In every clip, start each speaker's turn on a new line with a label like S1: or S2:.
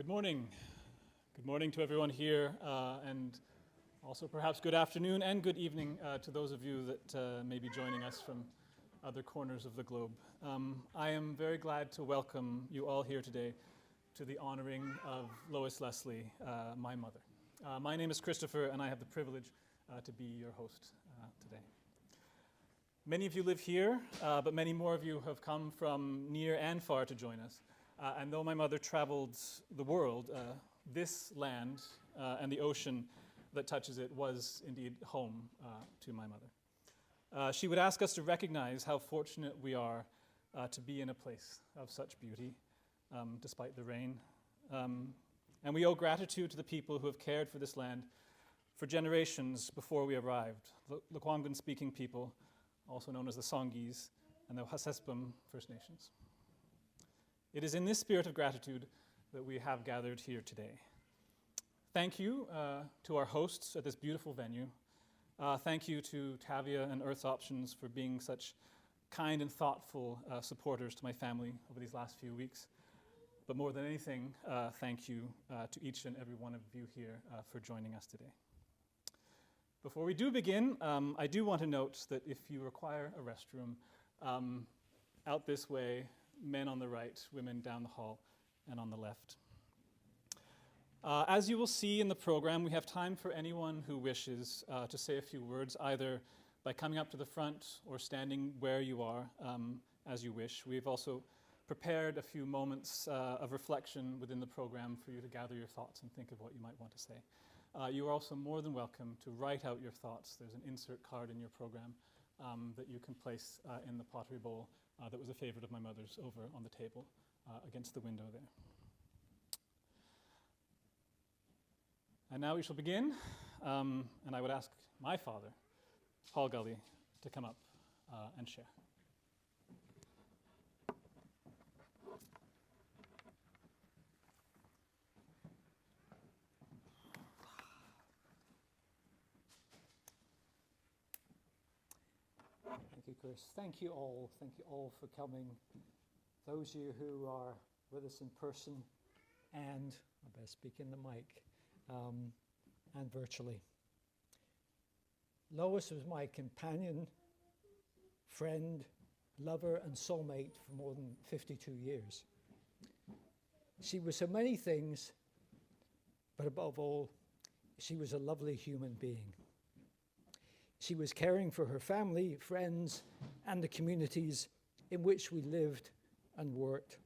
S1: Good morning. Good morning to everyone here, and also perhaps good afternoon and good evening to those of you that may be joining us from other corners of the globe. I am very glad to welcome you all here today to the honoring of Lois Leslie, my mother. My name is Christopher, and I have the privilege to be your host today. Many of you live here, but many more of you have come from near and far to join us. And though my mother traveled the world, this land and the ocean that touches it was indeed home to my mother. She would ask us to recognize how fortunate we are to be in a place of such beauty, despite the rain. And we owe gratitude to the people who have cared for this land for generations before we arrived. The Lekwungen-speaking people, also known as the Songhees, and the Hasespum First Nations. It is in this spirit of gratitude that we have gathered here today. Thank you to our hosts at this beautiful venue. Thank you to Tavia and Earth Options for being such kind and thoughtful supporters to my family over these last few weeks. But more than anything, thank you to each and every one of you here for joining us today. Before we do begin, I do want to note that if you require a restroom, out this way, men on the right, women down the hall, and on the left. As you will see in the program, we have time for anyone who wishes to say a few words, either by coming up to the front or standing where you are as you wish. We've also prepared a few moments of reflection within the program for you to gather your thoughts and think of what you might want to say. You are also more than welcome to write out your thoughts. There's an insert card in your program that you can place in the pottery bowl that was a favorite of my mother's over on the table against the window there. And now we shall begin, and I would ask my father, Paul Gully, to come up and share.
S2: Thank you, Chris. Thank you all. Thank you all for coming. Those of you who are with us in person and, I better speak in the mic, and virtually. Lois was my companion, friend, lover, and soulmate for more than 52 years. She was so many things, but above all, she was a lovely human being. She was caring for her family, friends, and the communities in which we lived and worked.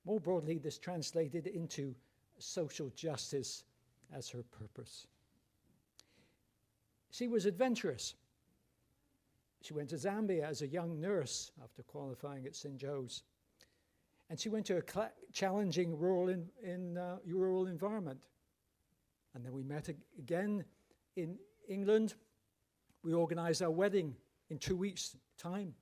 S2: More broadly, this translated into social justice as her purpose. She was adventurous. She went to Zambia as a young nurse after qualifying at St. Joe's. And she went to a challenging rural environment. And then we met again in England. We organized our wedding in 2 weeks' time.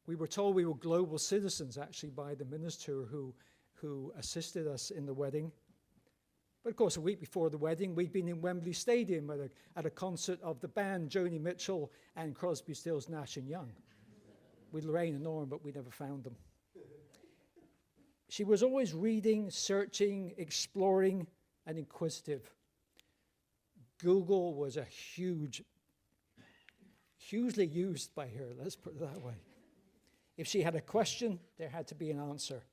S2: We were told we were global citizens, actually, by the minister who assisted us in the wedding. But of course, a week before the wedding, we'd been in Wembley Stadium at a concert of the band Joni Mitchell and Crosby, Stills, Nash & Young, with Lorraine and Norm, but we never found them. She was always reading, searching, exploring, and inquisitive. Google was a hugely used by her, let's put it that way. If she had a question, there had to be an answer.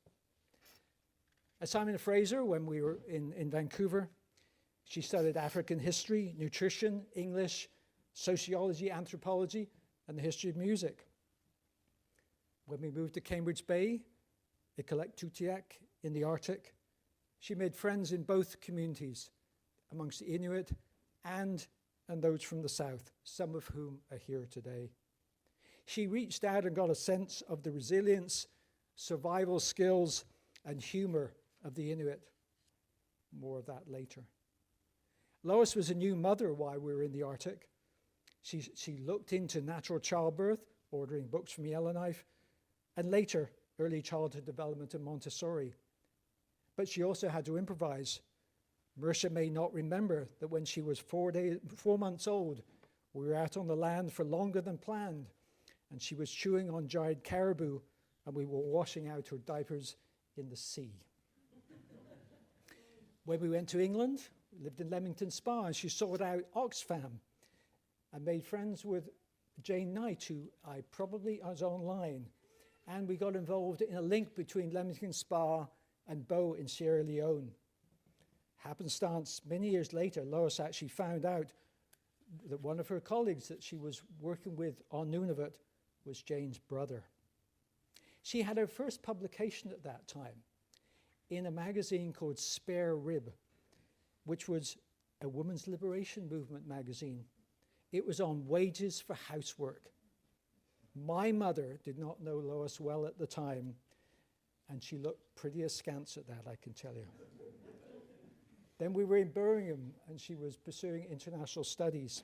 S2: At Simon Fraser, when we were in Vancouver, she studied African history, nutrition, English, sociology, anthropology, and the history of music. When we moved to Cambridge Bay, Iqaluit in the Arctic, she made friends in both communities, amongst the Inuit and those from the south, some of whom are here today. She reached out and got a sense of the resilience, survival skills, and humor of the Inuit. More of that later. Lois was a new mother while we were in the Arctic. She looked into natural childbirth, ordering books from Yellowknife, and later early childhood development in Montessori. But she also had to improvise. Mersha may not remember that when she was 4 months old, we were out on the land for longer than planned, and she was chewing on dried caribou, and we were washing out her diapers in the sea. When we went to England, we lived in Leamington Spa, and she sought out Oxfam and made friends with Jane Knight, who I probably was online. And we got involved in a link between Leamington Spa and Bow in Sierra Leone. Happenstance, many years later, Lois actually found out that one of her colleagues that she was working with on Nunavut was Jane's brother. She had her first publication at that time in a magazine called Spare Rib, which was a women's liberation movement magazine. It was on wages for housework. My mother did not know Lois well at the time, and she looked pretty askance at that, I can tell you. Then we were in Birmingham, and she was pursuing international studies.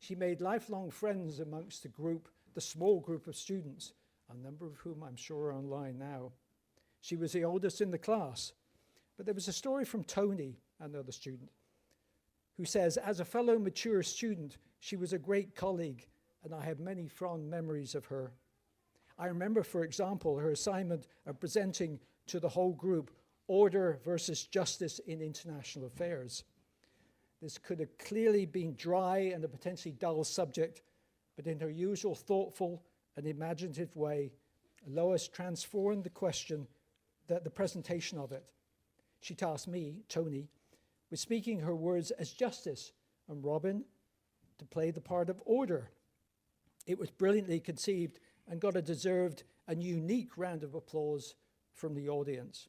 S2: She made lifelong friends amongst the small group of students, a number of whom I'm sure are online now. She was the oldest in the class. But there was a story from Tony, another student, who says, as a fellow mature student, she was a great colleague, and I have many fond memories of her. I remember, for example, her assignment of presenting to the whole group order versus justice in international affairs. This could have clearly been dry and a potentially dull subject, but in her usual thoughtful and imaginative way, Lois transformed the presentation of it. She tasked me, Tony, with speaking her words as justice, and Robin to play the part of order. It was brilliantly conceived and got a deserved and unique round of applause from the audience.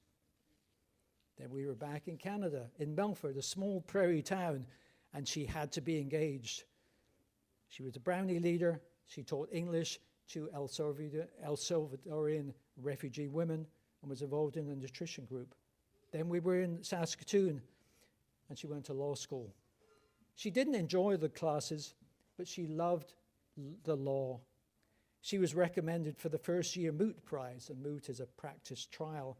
S2: Then we were back in Canada, in Melfort, a small prairie town, and she had to be engaged. She was a Brownie leader. She taught English to El Salvadorian refugee women and was involved in a nutrition group. Then we were in Saskatoon, and she went to law school. She didn't enjoy the classes, but she loved the law. She was recommended for the first year Moot Prize, and Moot is a practice trial.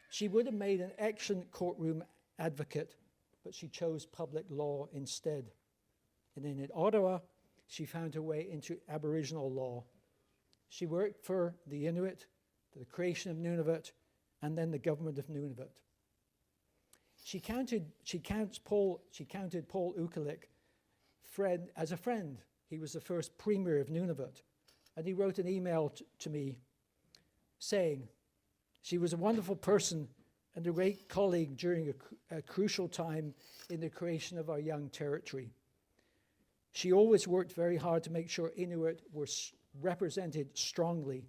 S2: She would have made an excellent courtroom advocate, but she chose public law instead. And then in Ottawa, she found her way into Aboriginal law. She worked for the Inuit, the creation of Nunavut, and then the government of Nunavut. She counted Paul Ukalik as a friend. He was the first premier of Nunavut. And he wrote an email to me saying, she was a wonderful person and a great colleague during a crucial time in the creation of our young territory. She always worked very hard to make sure Inuit were represented strongly.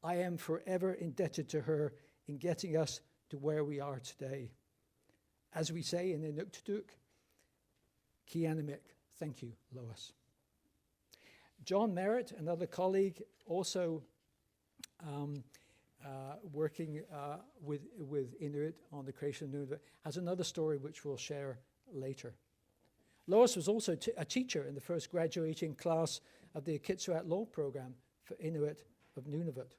S2: I am forever indebted to her in getting us to where we are today. As we say in Inuktitut, Kianamik, thank you, Lois. John Merritt, another colleague, also working with Inuit on the creation of Nunavut, has another story which we'll share later. Lois was also a teacher in the first graduating class of the Akitsuat Law Program for Inuit of Nunavut.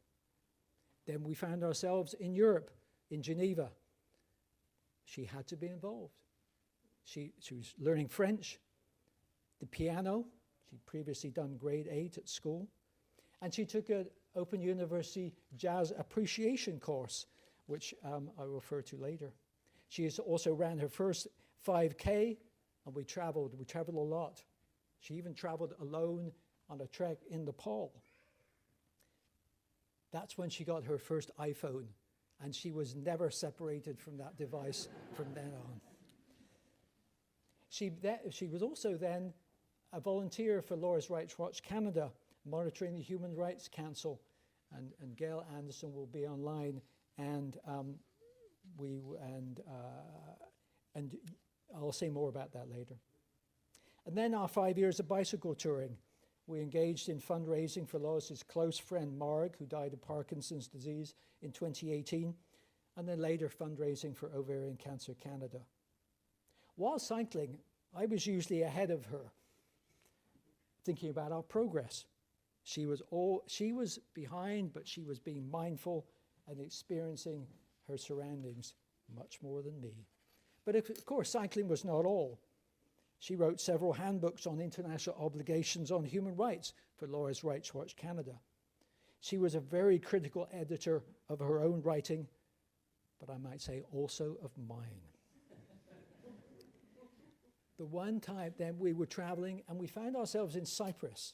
S2: Then we found ourselves in Europe, in Geneva. She had to be involved. She was learning French, the piano. She'd previously done grade 8 at school. And she took an Open University Jazz Appreciation course, which I'll refer to later. She also ran her first 5K, and we traveled a lot. She even traveled alone on a trek in Nepal. That's when she got her first iPhone, and she was never separated from that device from then on. She was also then a volunteer for Laura's Rights Watch Canada, monitoring the Human Rights Council, and Gail Anderson will be online, and I'll say more about that later. And then our 5 years of bicycle touring. We engaged in fundraising for Lois's close friend Marg, who died of Parkinson's disease in 2018, and then later fundraising for Ovarian Cancer Canada. While cycling, I was usually ahead of her, thinking about our progress. She was behind, but she was being mindful and experiencing her surroundings much more than me. But of course, cycling was not all. She wrote several handbooks on international obligations on human rights for Laura's Rights Watch Canada. She was a very critical editor of her own writing, but I might say also of mine. the one time then we were traveling and we found ourselves in Cyprus.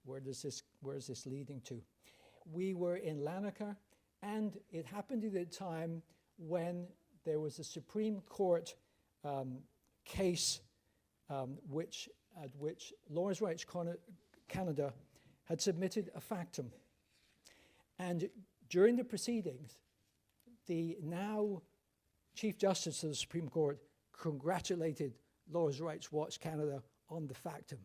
S2: Where is this leading to? We were in Larnaca, and it happened at a time when there was a Supreme Court case at which Lois Rights Canada had submitted a factum. And during the proceedings, the now Chief Justice of the Supreme Court congratulated Lois Rights Watch Canada on the factum.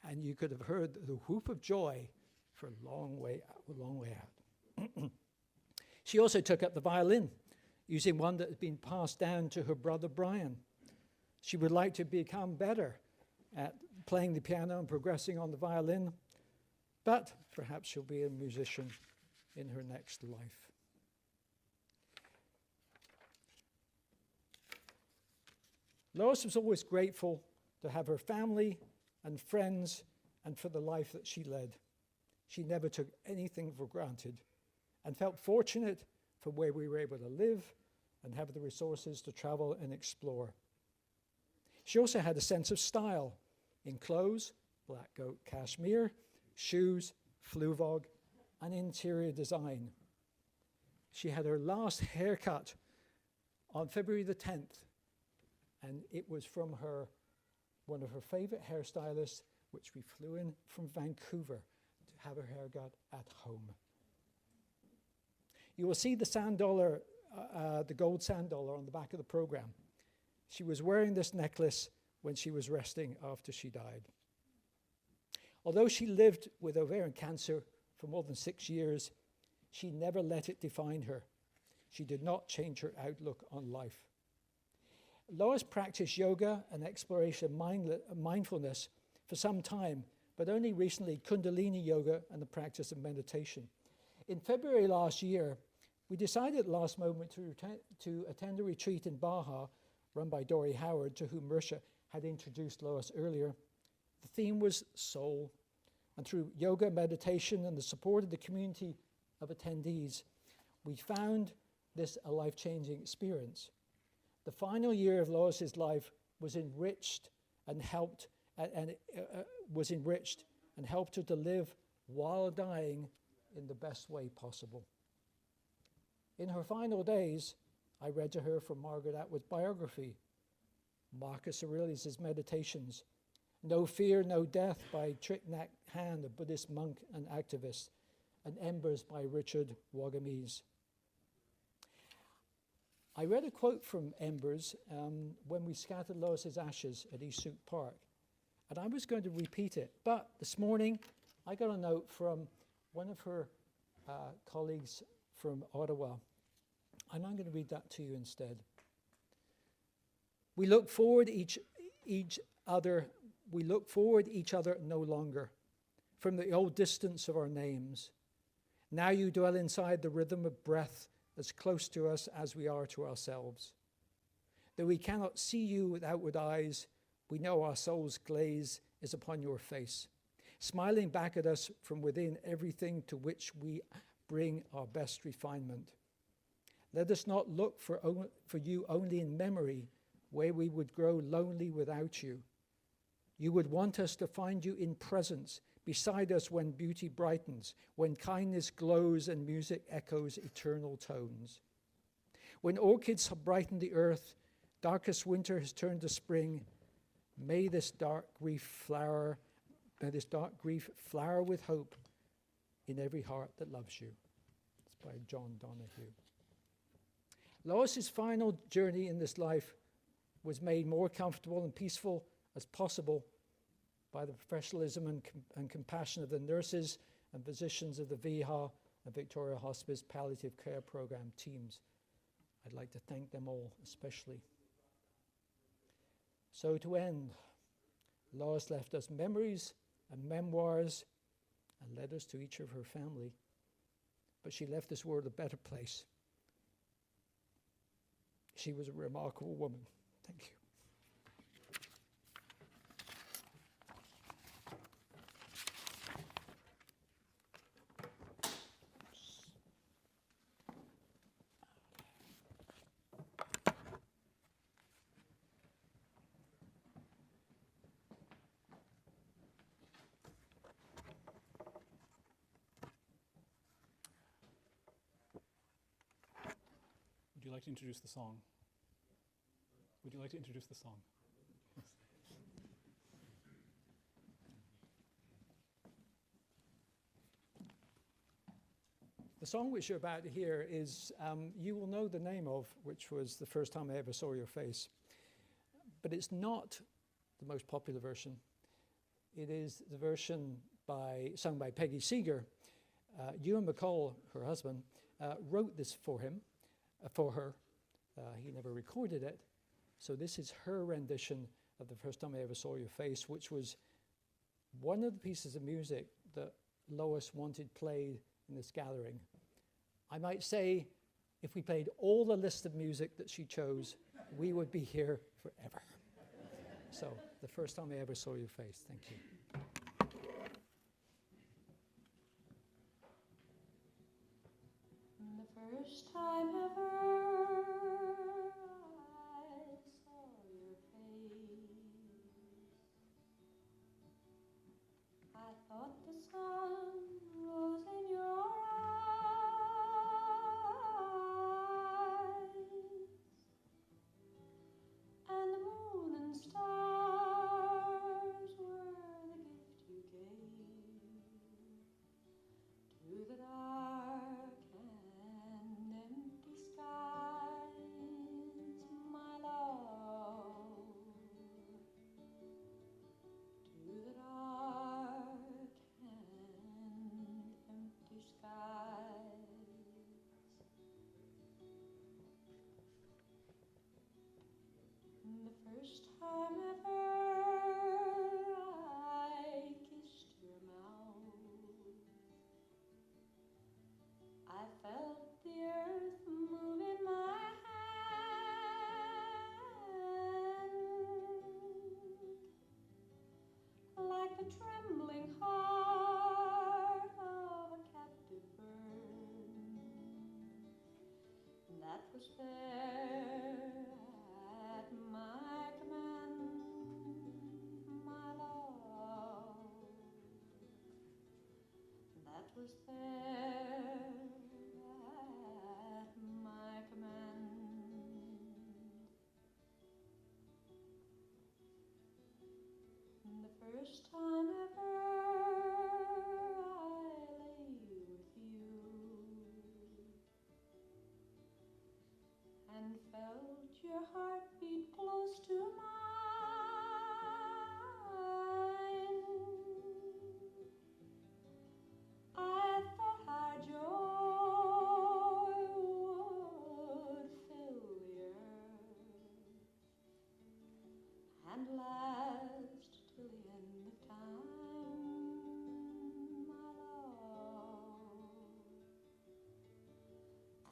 S2: And you could have heard the whoop of joy for a long way out. She also took up the violin, using one that had been passed down to her brother Brian. She would like to become better at playing the piano and progressing on the violin, but perhaps she'll be a musician in her next life. Lois was always grateful to have her family and friends and for the life that she led. She never took anything for granted and felt fortunate for where we were able to live and have the resources to travel and explore. She also had a sense of style in clothes, black goat cashmere, shoes, fluvog, and interior design. She had her last haircut on February the 10th, and it was from one of her favorite hairstylists, which we flew in from Vancouver to have her hair cut at home. You will see the sand dollar, the gold sand dollar on the back of the program. She was wearing this necklace when she was resting after she died. Although she lived with ovarian cancer for more than 6 years, she never let it define her. She did not change her outlook on life. Lois practiced yoga and exploration mindfulness for some time, but only recently Kundalini yoga and the practice of meditation. In February last year, we decided at the last moment to attend a retreat in Baja run by Dory Howard, to whom Marisha had introduced Lois earlier. The theme was soul, and through yoga, meditation, and the support of the community of attendees, we found this a life-changing experience. The final year of Lois's life was enriched and helped her to live while dying in the best way possible. In her final days, I read to her from Margaret Atwood's biography, Marcus Aurelius' Meditations, No Fear, No Death by Thich Nhat Hanh, a Buddhist monk and activist, and Embers by Richard Wagamese. I read a quote from Embers when we scattered Lois's ashes at East Sooke Park, and I was going to repeat it, but this morning I got a note from one of her colleagues from Ottawa, and I'm going to read that to you instead. We look forward each other no longer from the old distance of our names. Now you dwell inside the rhythm of breath, as close to us as we are to ourselves. Though we cannot see you with outward eyes, we know our soul's glaze is upon your face, smiling back at us from within everything to which we bring our best refinement. Let us not look for you only in memory, where we would grow lonely without you. You would want us to find you in presence, beside us when beauty brightens, when kindness glows and music echoes eternal tones. When orchids have brightened the earth, darkest winter has turned to spring, may this dark grief flower with hope in every heart that loves you. It's by John Donahue. Lois's final journey in this life was made more comfortable and peaceful as possible by the professionalism and compassion of the nurses and physicians of the VIHA and Victoria Hospice Palliative Care Program teams. I'd like to thank them all especially. So to end, Lois left us memories and memoirs and letters to each of her family, but she left this world a better place. She was a remarkable woman. Thank you.
S1: you like to introduce the song? Would you like to introduce the song?
S2: The song which you're about to hear is, you will know the name of, which was The First Time I Ever Saw Your Face. But it's not the most popular version. It is the version sung by Peggy Seeger. Ewan McCall, her husband, wrote this for her. He never recorded it. So this is her rendition of The First Time I Ever Saw Your Face, which was one of the pieces of music that Lois wanted played in this gathering. I might say, if we played all the list of music that she chose, we would be here forever. So, The First Time I Ever Saw Your Face. Thank you.
S3: The first time ever I saw your face, I thought the sun was in your eyes, and the moon and stars were the gift you gave to the dark and empty skies, my love, to the dark and empty skies. The first time ever I kissed your mouth, I felt the earth move in my hand, like the trembling heart of a captive bird that was there at my command, my love, that was there at my command. The first time ever I lay with you and felt your heartbeat close to mine, I thought our joy would fill the earth and last till the end of time, my love,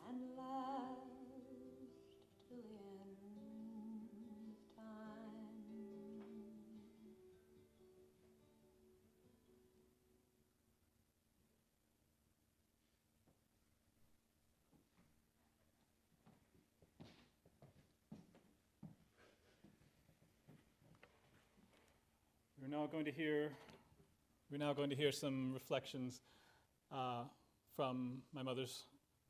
S3: and last till the end of time.
S1: We're now going to hear some reflections from my mother's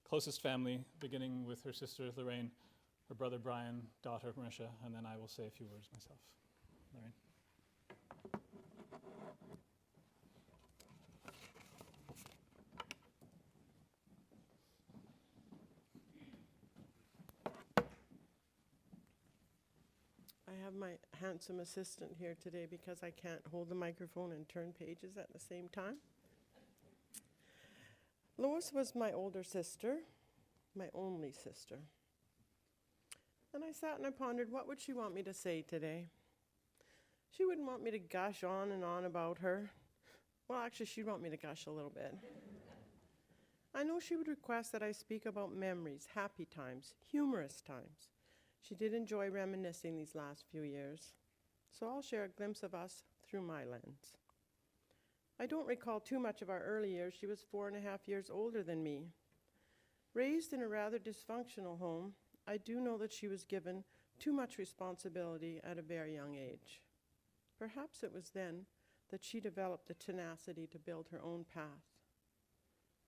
S1: closest family, beginning with her sister Lorraine, her brother Brian, daughter Marisha, and then I will say a few words myself. Lorraine.
S4: I have my handsome assistant here today because I can't hold the microphone and turn pages at the same time. Lois was my older sister, my only sister. And I sat and I pondered, what would she want me to say today? She wouldn't want me to gush on and on about her. Well, actually, she'd want me to gush a little bit. I know she would request that I speak about memories, happy times, humorous times. She did enjoy reminiscing these last few years, so I'll share a glimpse of us through my lens. I don't recall too much of our early years. She was 4.5 years older than me. Raised in a rather dysfunctional home, I do know that she was given too much responsibility at a very young age. Perhaps it was then that she developed the tenacity to build her own path.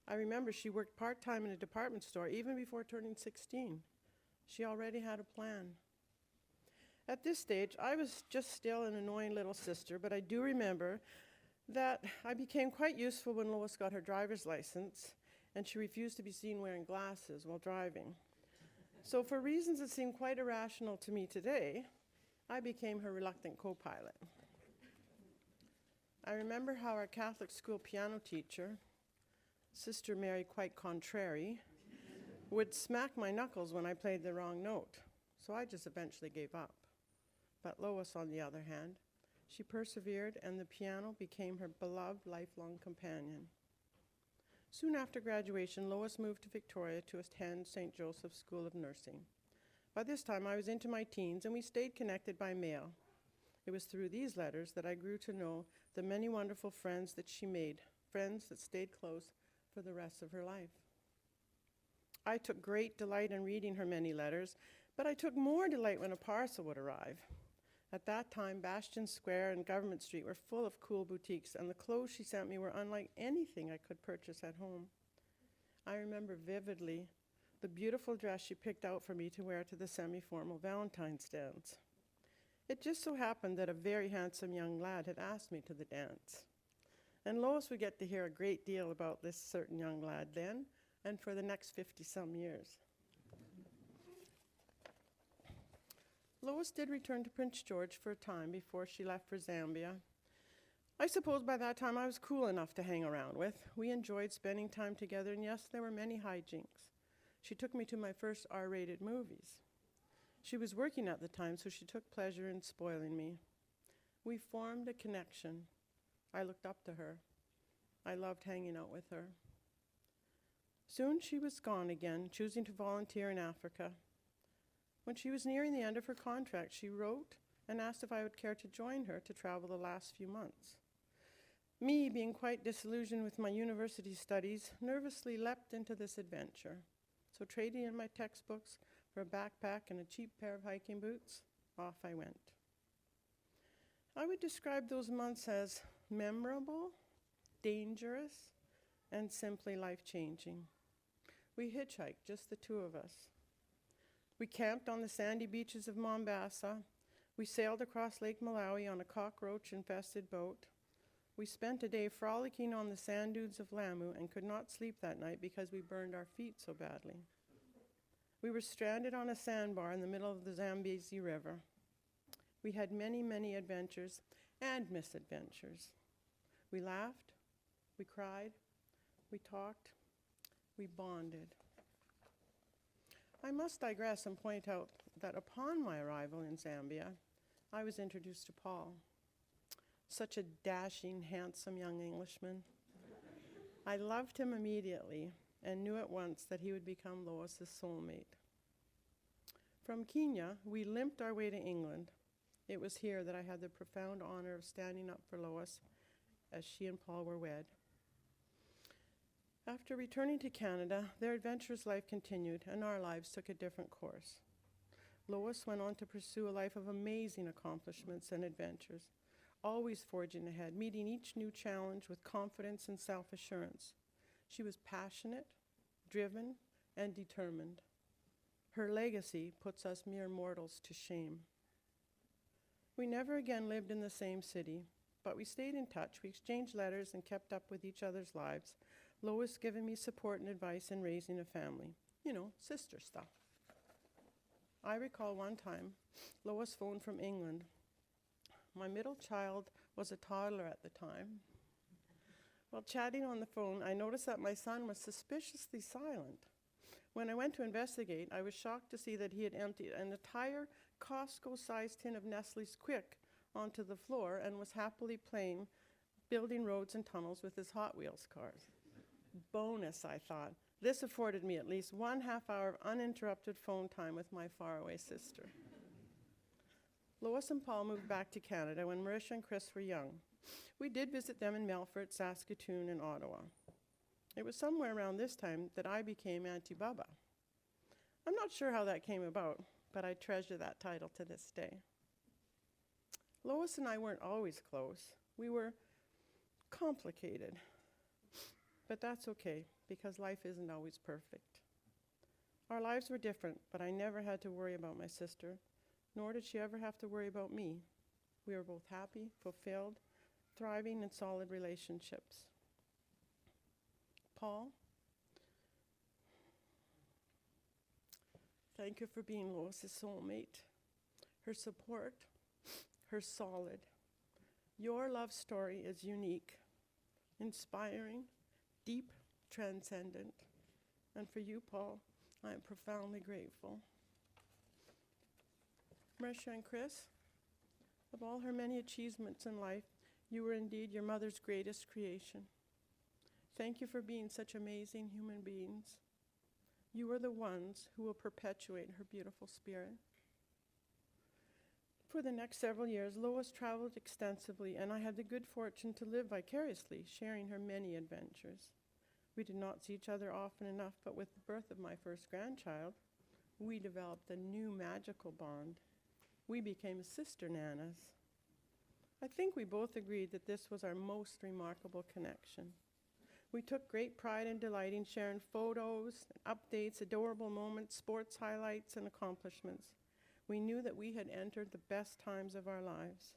S4: I remember she worked part-time in a department store even before turning 16. She already had a plan. At this stage, I was just still an annoying little sister, but I do remember that I became quite useful when Lois got her driver's license, and she refused to be seen wearing glasses while driving. So for reasons that seem quite irrational to me today, I became her reluctant co-pilot. I remember how our Catholic school piano teacher, Sister Mary quite contrary, would smack my knuckles when I played the wrong note, so I just eventually gave up. But Lois, on the other hand, she persevered, and the piano became her beloved lifelong companion. Soon after graduation, Lois moved to Victoria to attend St. Joseph's School of Nursing. By this time, I was into my teens, and we stayed connected by mail. It was through these letters that I grew to know the many wonderful friends that she made, friends that stayed close for the rest of her life. I took great delight in reading her many letters, but I took more delight when a parcel would arrive. At that time, Bastion Square and Government Street were full of cool boutiques, and the clothes she sent me were unlike anything I could purchase at home. I remember vividly the beautiful dress she picked out for me to wear to the semi-formal Valentine's dance. It just so happened that a very handsome young lad had asked me to the dance. And Lois would get to hear a great deal about this certain young lad then, and for the next 50-some years. Lois did return to Prince George for a time before she left for Zambia. I suppose by that time I was cool enough to hang around with. We enjoyed spending time together, and yes, there were many hijinks. She took me to my first R-rated movies. She was working at the time, so she took pleasure in spoiling me. We formed a connection. I looked up to her. I loved hanging out with her. Soon she was gone again, choosing to volunteer in Africa. When she was nearing the end of her contract, she wrote and asked if I would care to join her to travel the last few months. Me, being quite disillusioned with my university studies, nervously leapt into this adventure. So trading in my textbooks for a backpack and a cheap pair of hiking boots, off I went. I would describe those months as memorable, dangerous, and simply life-changing. We hitchhiked, just the two of us. We camped on the sandy beaches of Mombasa. We sailed across Lake Malawi on a cockroach-infested boat. We spent a day frolicking on the sand dunes of Lamu and could not sleep that night because we burned our feet so badly. We were stranded on a sandbar in the middle of the Zambezi River. We had many, many adventures and misadventures. We laughed, we cried, we talked, we bonded. I must digress and point out that upon my arrival in Zambia, I was introduced to Paul. Such a dashing, handsome young Englishman. I loved him immediately and knew at once that he would become Lois's soulmate. From Kenya, we limped our way to England. It was here that I had the profound honor of standing up for Lois as she and Paul were wed. After returning to Canada, their adventurous life continued, and our lives took a different course. Lois went on to pursue a life of amazing accomplishments and adventures, always forging ahead, meeting each new challenge with confidence and self-assurance. She was passionate, driven, and determined. Her legacy puts us mere mortals to shame. We never again lived in the same city, but we stayed in touch. We exchanged letters and kept up with each other's lives. Lois giving me support and advice in raising a family. You know, sister stuff. I recall one time, Lois phoned from England. My middle child was a toddler at the time. While chatting on the phone, I noticed that my son was suspiciously silent. When I went to investigate, I was shocked to see that he had emptied an entire Costco-sized tin of Nestle's Quick onto the floor and was happily playing building roads and tunnels with his Hot Wheels cars. Bonus, I thought. This afforded me at least 1/2 hour of uninterrupted phone time with my faraway sister. Lois and Paul moved back to Canada when Marisha and Chris were young. We did visit them in Melfort, Saskatoon, and Ottawa. It was somewhere around this time that I became Auntie Baba. I'm not sure how that came about, but I treasure that title to this day. Lois and I weren't always close. We were complicated. But that's okay, because life isn't always perfect. Our lives were different, but I never had to worry about my sister, nor did she ever have to worry about me. We were both happy, fulfilled, thriving in solid relationships. Paul, thank you for being Lois's soulmate, her support, her solid. Your love story is unique, inspiring, deep, transcendent. And for you, Paul, I am profoundly grateful. Marcia and Chris, of all her many achievements in life, you were indeed your mother's greatest creation. Thank you for being such amazing human beings. You are the ones who will perpetuate her beautiful spirit. For the next several years, Lois traveled extensively, and I had the good fortune to live vicariously, sharing her many adventures. We did not see each other often enough, but with the birth of my first grandchild, we developed a new magical bond. We became sister nanas. I think we both agreed that this was our most remarkable connection. We took great pride and delight in sharing photos, updates, adorable moments, sports highlights, and accomplishments. We knew that we had entered the best times of our lives.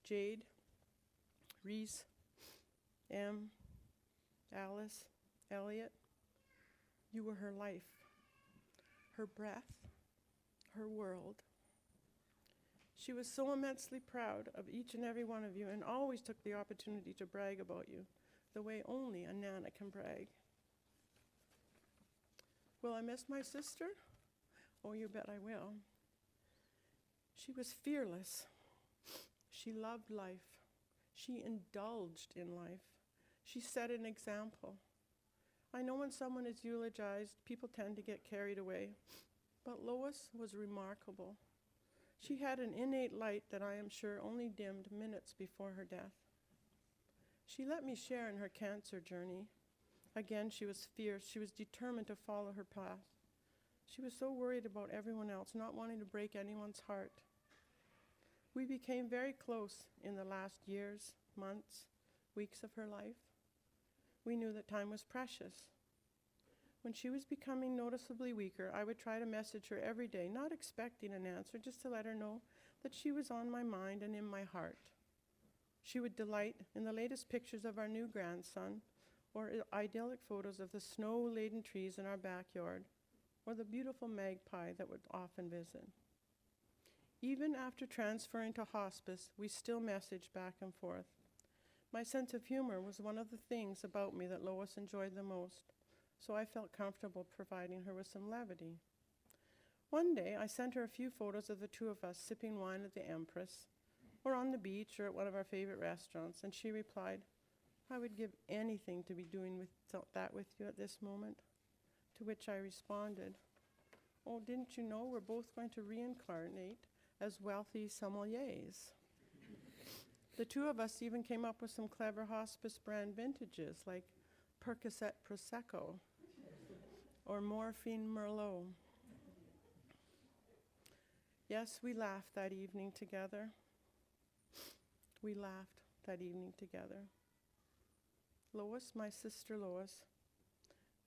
S4: Jade, Reese, Em, Alice, Elliot, you were her life, her breath, her world. She was so immensely proud of each and every one of you and always took the opportunity to brag about you, the way only a Nana can brag. Will I miss my sister? Oh, you bet I will. She was fearless. She loved life. She indulged in life. She set an example. I know when someone is eulogized, people tend to get carried away, but Lois was remarkable. She had an innate light that I am sure only dimmed minutes before her death. She let me share in her cancer journey. Again, she was fierce. She was determined to follow her path. She was so worried about everyone else, not wanting to break anyone's heart. We became very close in the last years, months, weeks of her life. We knew that time was precious. When she was becoming noticeably weaker, I would try to message her every day, not expecting an answer, just to let her know that she was on my mind and in my heart. She would delight in the latest pictures of our new grandson, or idyllic photos of the snow-laden trees in our backyard, or the beautiful magpie that would often visit. Even after transferring to hospice, we still messaged back and forth. My sense of humor was one of the things about me that Lois enjoyed the most, so I felt comfortable providing her with some levity. One day, I sent her a few photos of the two of us sipping wine at the Empress, or on the beach, or at one of our favorite restaurants, and she replied, "I would give anything to be doing that with you at this moment." To which I responded, "Oh, didn't you know we're both going to reincarnate as wealthy sommeliers?" The two of us even came up with some clever hospice brand vintages like Percocet Prosecco or Morphine Merlot. Yes, we laughed that evening together. We laughed that evening together. Lois, my sister Lois,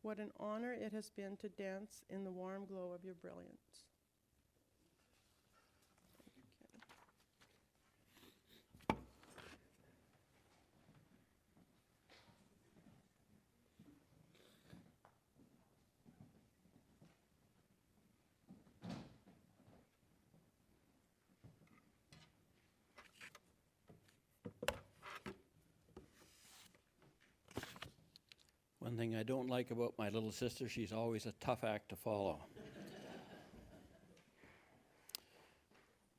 S4: what an honor it has been to dance in the warm glow of your brilliance.
S5: One thing I don't like about my little sister, she's always a tough act to follow.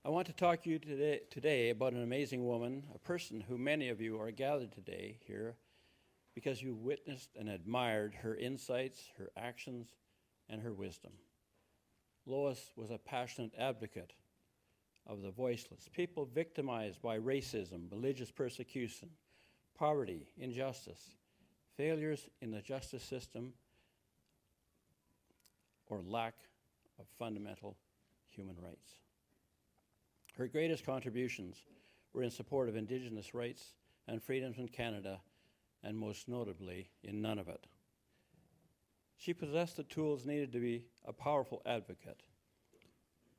S5: I want to talk to you today about an amazing woman, a person who many of you are gathered today here because you witnessed and admired her insights, her actions, and her wisdom. Lois was a passionate advocate of the voiceless, people victimized by racism, religious persecution, poverty, injustice, failures in the justice system, or lack of fundamental human rights. Her greatest contributions were in support of Indigenous rights and freedoms in Canada, and most notably in Nunavut. She possessed the tools needed to be a powerful advocate,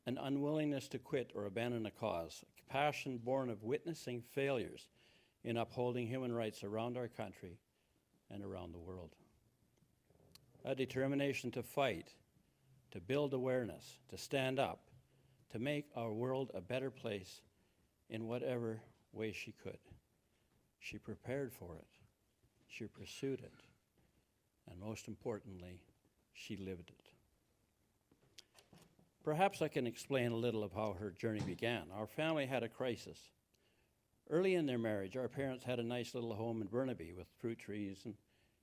S5: an unwillingness to quit or abandon a cause, a passion born of witnessing failures in upholding human rights around our country and around the world. A determination to fight, to build awareness, to stand up, to make our world a better place in whatever way she could. She prepared for it, she pursued it, and most importantly, she lived it. Perhaps I can explain a little of how her journey began. Our family had a crisis. Early in their marriage, our parents had a nice little home in Burnaby with fruit trees and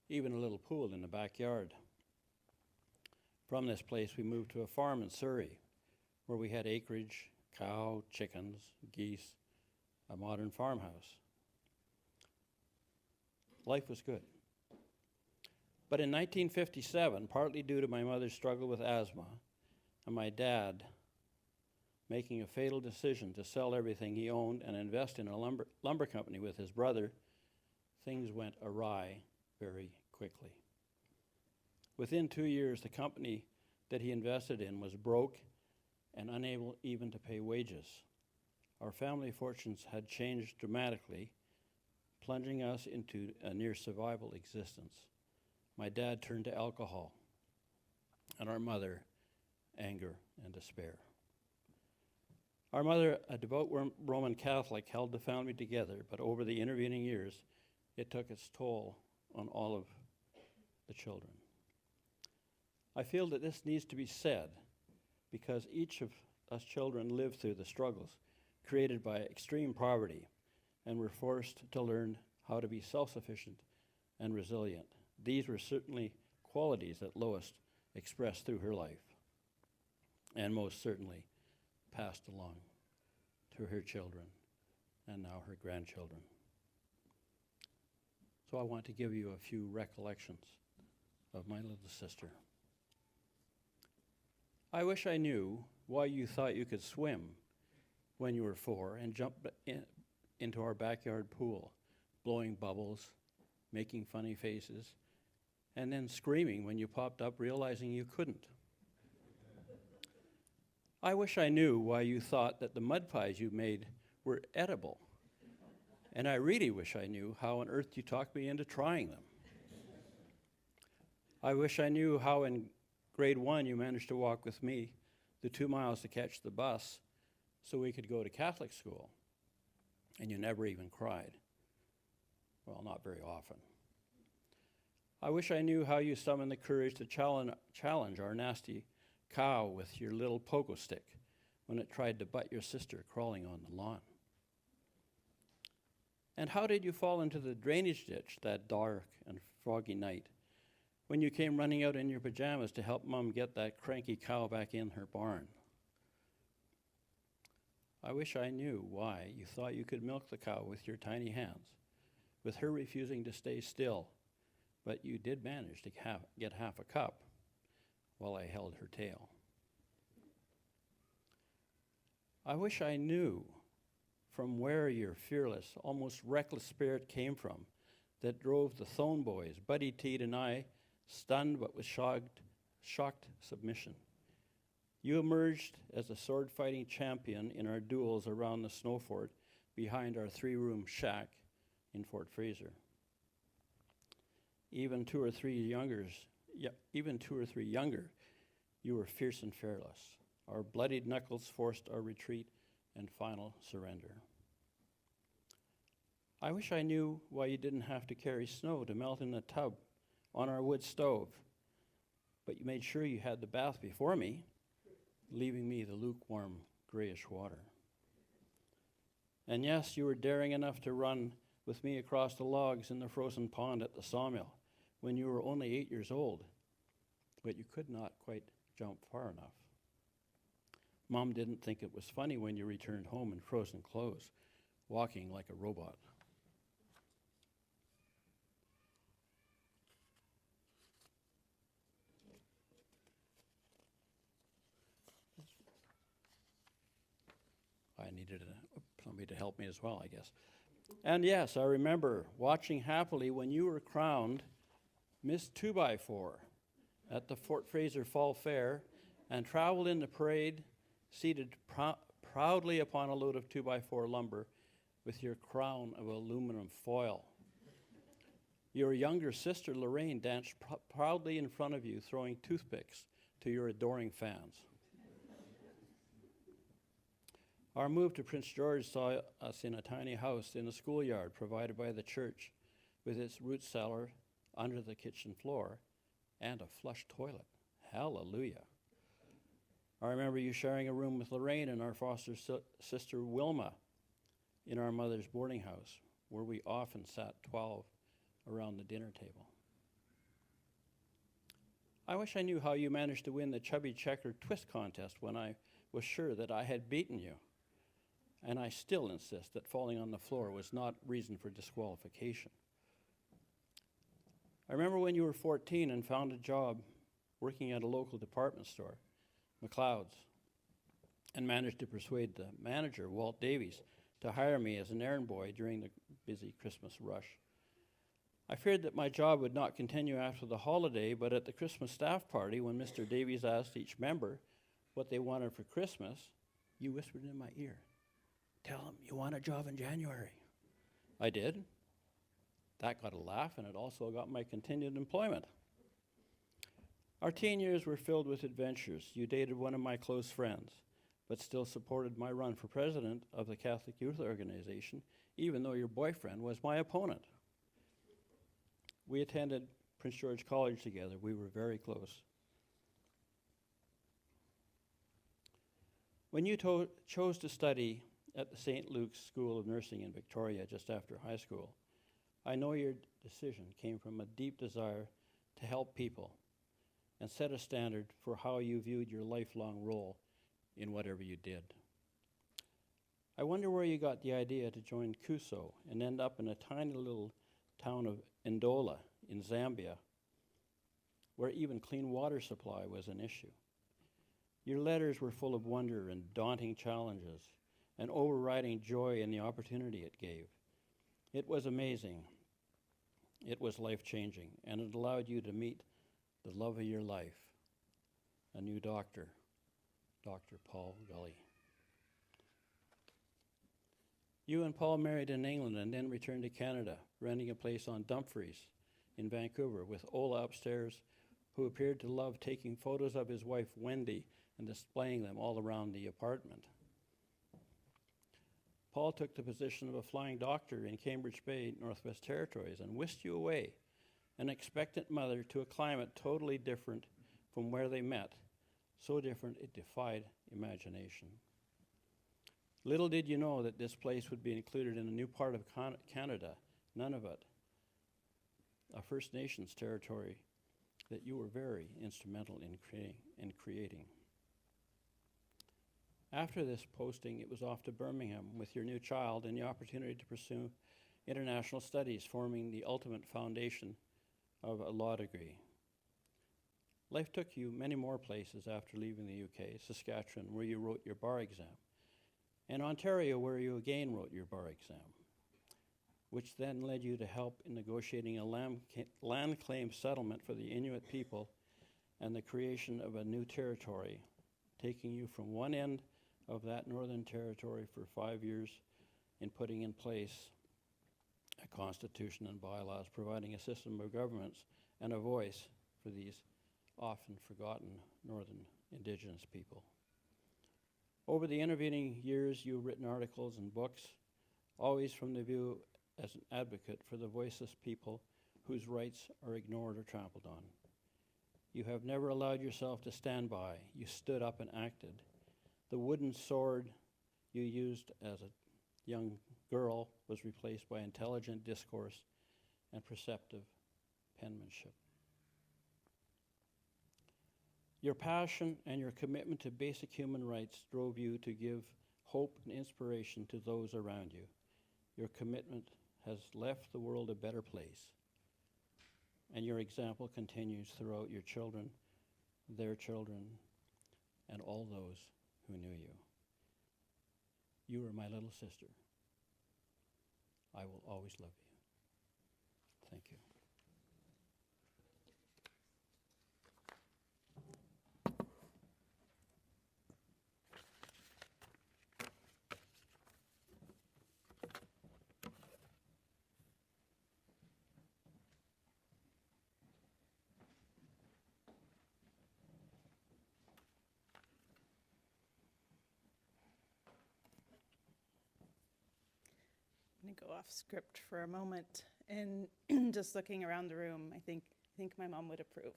S5: even a little pool in the backyard. From this place, we moved to a farm in Surrey, where we had acreage, cow, chickens, geese, a modern farmhouse. Life was good. But in 1957, partly due to my mother's struggle with asthma and my dad making a fatal decision to sell everything he owned and invest in a lumber company with his brother, things went awry very quickly. Within 2 years, the company that he invested in was broke and unable even to pay wages. Our family fortunes had changed dramatically, plunging us into a near survival existence. My dad turned to alcohol, and our mother, anger and despair. Our mother, a devout Roman Catholic, held the family together, but over the intervening years, it took its toll on all of the children. I feel that this needs to be said because each of us children lived through the struggles created by extreme poverty and were forced to learn how to be self-sufficient and resilient. These were certainly qualities that Lois expressed through her life and most certainly passed along to her children and now her grandchildren. So I want to give you a few recollections of my little sister. I wish I knew why you thought you could swim when you were 4 and jump into our backyard pool, blowing bubbles, making funny faces, and then screaming when you popped up realizing you couldn't. I wish I knew why you thought that the mud pies you made were edible. And I really wish I knew how on earth you talked me into trying them. I wish I knew how in grade 1 you managed to walk with me the 2 miles to catch the bus so we could go to Catholic school, and you never even cried. Well, not very often. I wish I knew how you summoned the courage to challenge our nasty cow with your little pogo stick when it tried to butt your sister crawling on the lawn. And how did you fall into the drainage ditch that dark and foggy night when you came running out in your pajamas to help Mom get that cranky cow back in her barn? I wish I knew why you thought you could milk the cow with your tiny hands, with her refusing to stay still, but you did manage to get half a cup while I held her tail. I wish I knew from where your fearless, almost reckless spirit came from that drove the Thone boys, Buddy Teed and I, stunned but with shocked submission. You emerged as a sword-fighting champion in our duels around the snow fort behind our 3-room shack in Fort Fraser. Even two or three younger, you were fierce and fearless. Our bloodied knuckles forced our retreat and final surrender. I wish I knew why you didn't have to carry snow to melt in a tub on our wood stove, but you made sure you had the bath before me, leaving me the lukewarm grayish water. And yes, you were daring enough to run with me across the logs in the frozen pond at the sawmill when you were only 8 years old, but you could not quite jump far enough. Mom didn't think it was funny when you returned home in frozen clothes, walking like a robot. I needed somebody to help me as well, I guess. And yes, I remember watching happily when you were crowned Miss 2x4 at the Fort Fraser Fall Fair and traveled in the parade seated proudly upon a load of 2x4 lumber with your crown of aluminum foil. Your younger sister, Lorraine, danced proudly in front of you, throwing toothpicks to your adoring fans. Our move to Prince George saw us in a tiny house in a schoolyard provided by the church with its root cellar under the kitchen floor and a flush toilet. Hallelujah. I remember you sharing a room with Lorraine and our foster sister Wilma in our mother's boarding house, where we often sat 12 around the dinner table. I wish I knew how you managed to win the Chubby Checker Twist contest when I was sure that I had beaten you. And I still insist that falling on the floor was not reason for disqualification. I remember when you were 14 and found a job working at a local department store, McLeod's, and managed to persuade the manager, Walt Davies, to hire me as an errand boy during the busy Christmas rush. I feared that my job would not continue after the holiday, but at the Christmas staff party, when Mr. Davies asked each member what they wanted for Christmas, you whispered in my ear, "Tell them you want a job in January." I did. That got a laugh, and it also got my continued employment. Our teen years were filled with adventures. You dated one of my close friends, but still supported my run for president of the Catholic Youth Organization, even though your boyfriend was my opponent. We attended Prince George College together. We were very close. When you chose to study at the St. Luke's School of Nursing in Victoria just after high school, I know your decision came from a deep desire to help people and set a standard for how you viewed your lifelong role in whatever you did. I wonder where you got the idea to join CUSO and end up in a tiny little town of Ndola in Zambia, where even clean water supply was an issue. Your letters were full of wonder and daunting challenges, and overriding joy in the opportunity it gave. It was amazing. It was life-changing, and it allowed you to meet the love of your life, a new doctor, Dr. Paul Gully. You and Paul married in England and then returned to Canada, renting a place on Dumfries in Vancouver with Ola upstairs, who appeared to love taking photos of his wife, Wendy, and displaying them all around the apartment. Paul took the position of a flying doctor in Cambridge Bay, Northwest Territories, and whisked you away, an expectant mother, to a climate totally different from where they met, so different it defied imagination. Little did you know that this place would be included in a new part of Canada, Nunavut, a First Nations territory that you were very instrumental in creating. After this posting, it was off to Birmingham with your new child and the opportunity to pursue international studies, forming the ultimate foundation of a law degree. Life took you many more places after leaving the UK, Saskatchewan, where you wrote your bar exam, and Ontario, where you again wrote your bar exam, which then led you to help in negotiating a land claim settlement for the Inuit people and the creation of a new territory, taking you from one end of that northern territory for 5 years in putting in place a constitution and bylaws, providing a system of governments and a voice for these often forgotten northern Indigenous people. Over the intervening years, you've written articles and books, always from the view as an advocate for the voiceless people whose rights are ignored or trampled on. You have never allowed yourself to stand by. You stood up and acted. The wooden sword you used as a young girl was replaced by intelligent discourse and perceptive penmanship. Your passion and your commitment to basic human rights drove you to give hope and inspiration to those around you. Your commitment has left the world a better place, and your example continues throughout your children, their children, and all those who knew you. You are my little sister. I will always love you. Thank you.
S6: going to go off script for a moment. And just looking around the room, I think my mom would approve.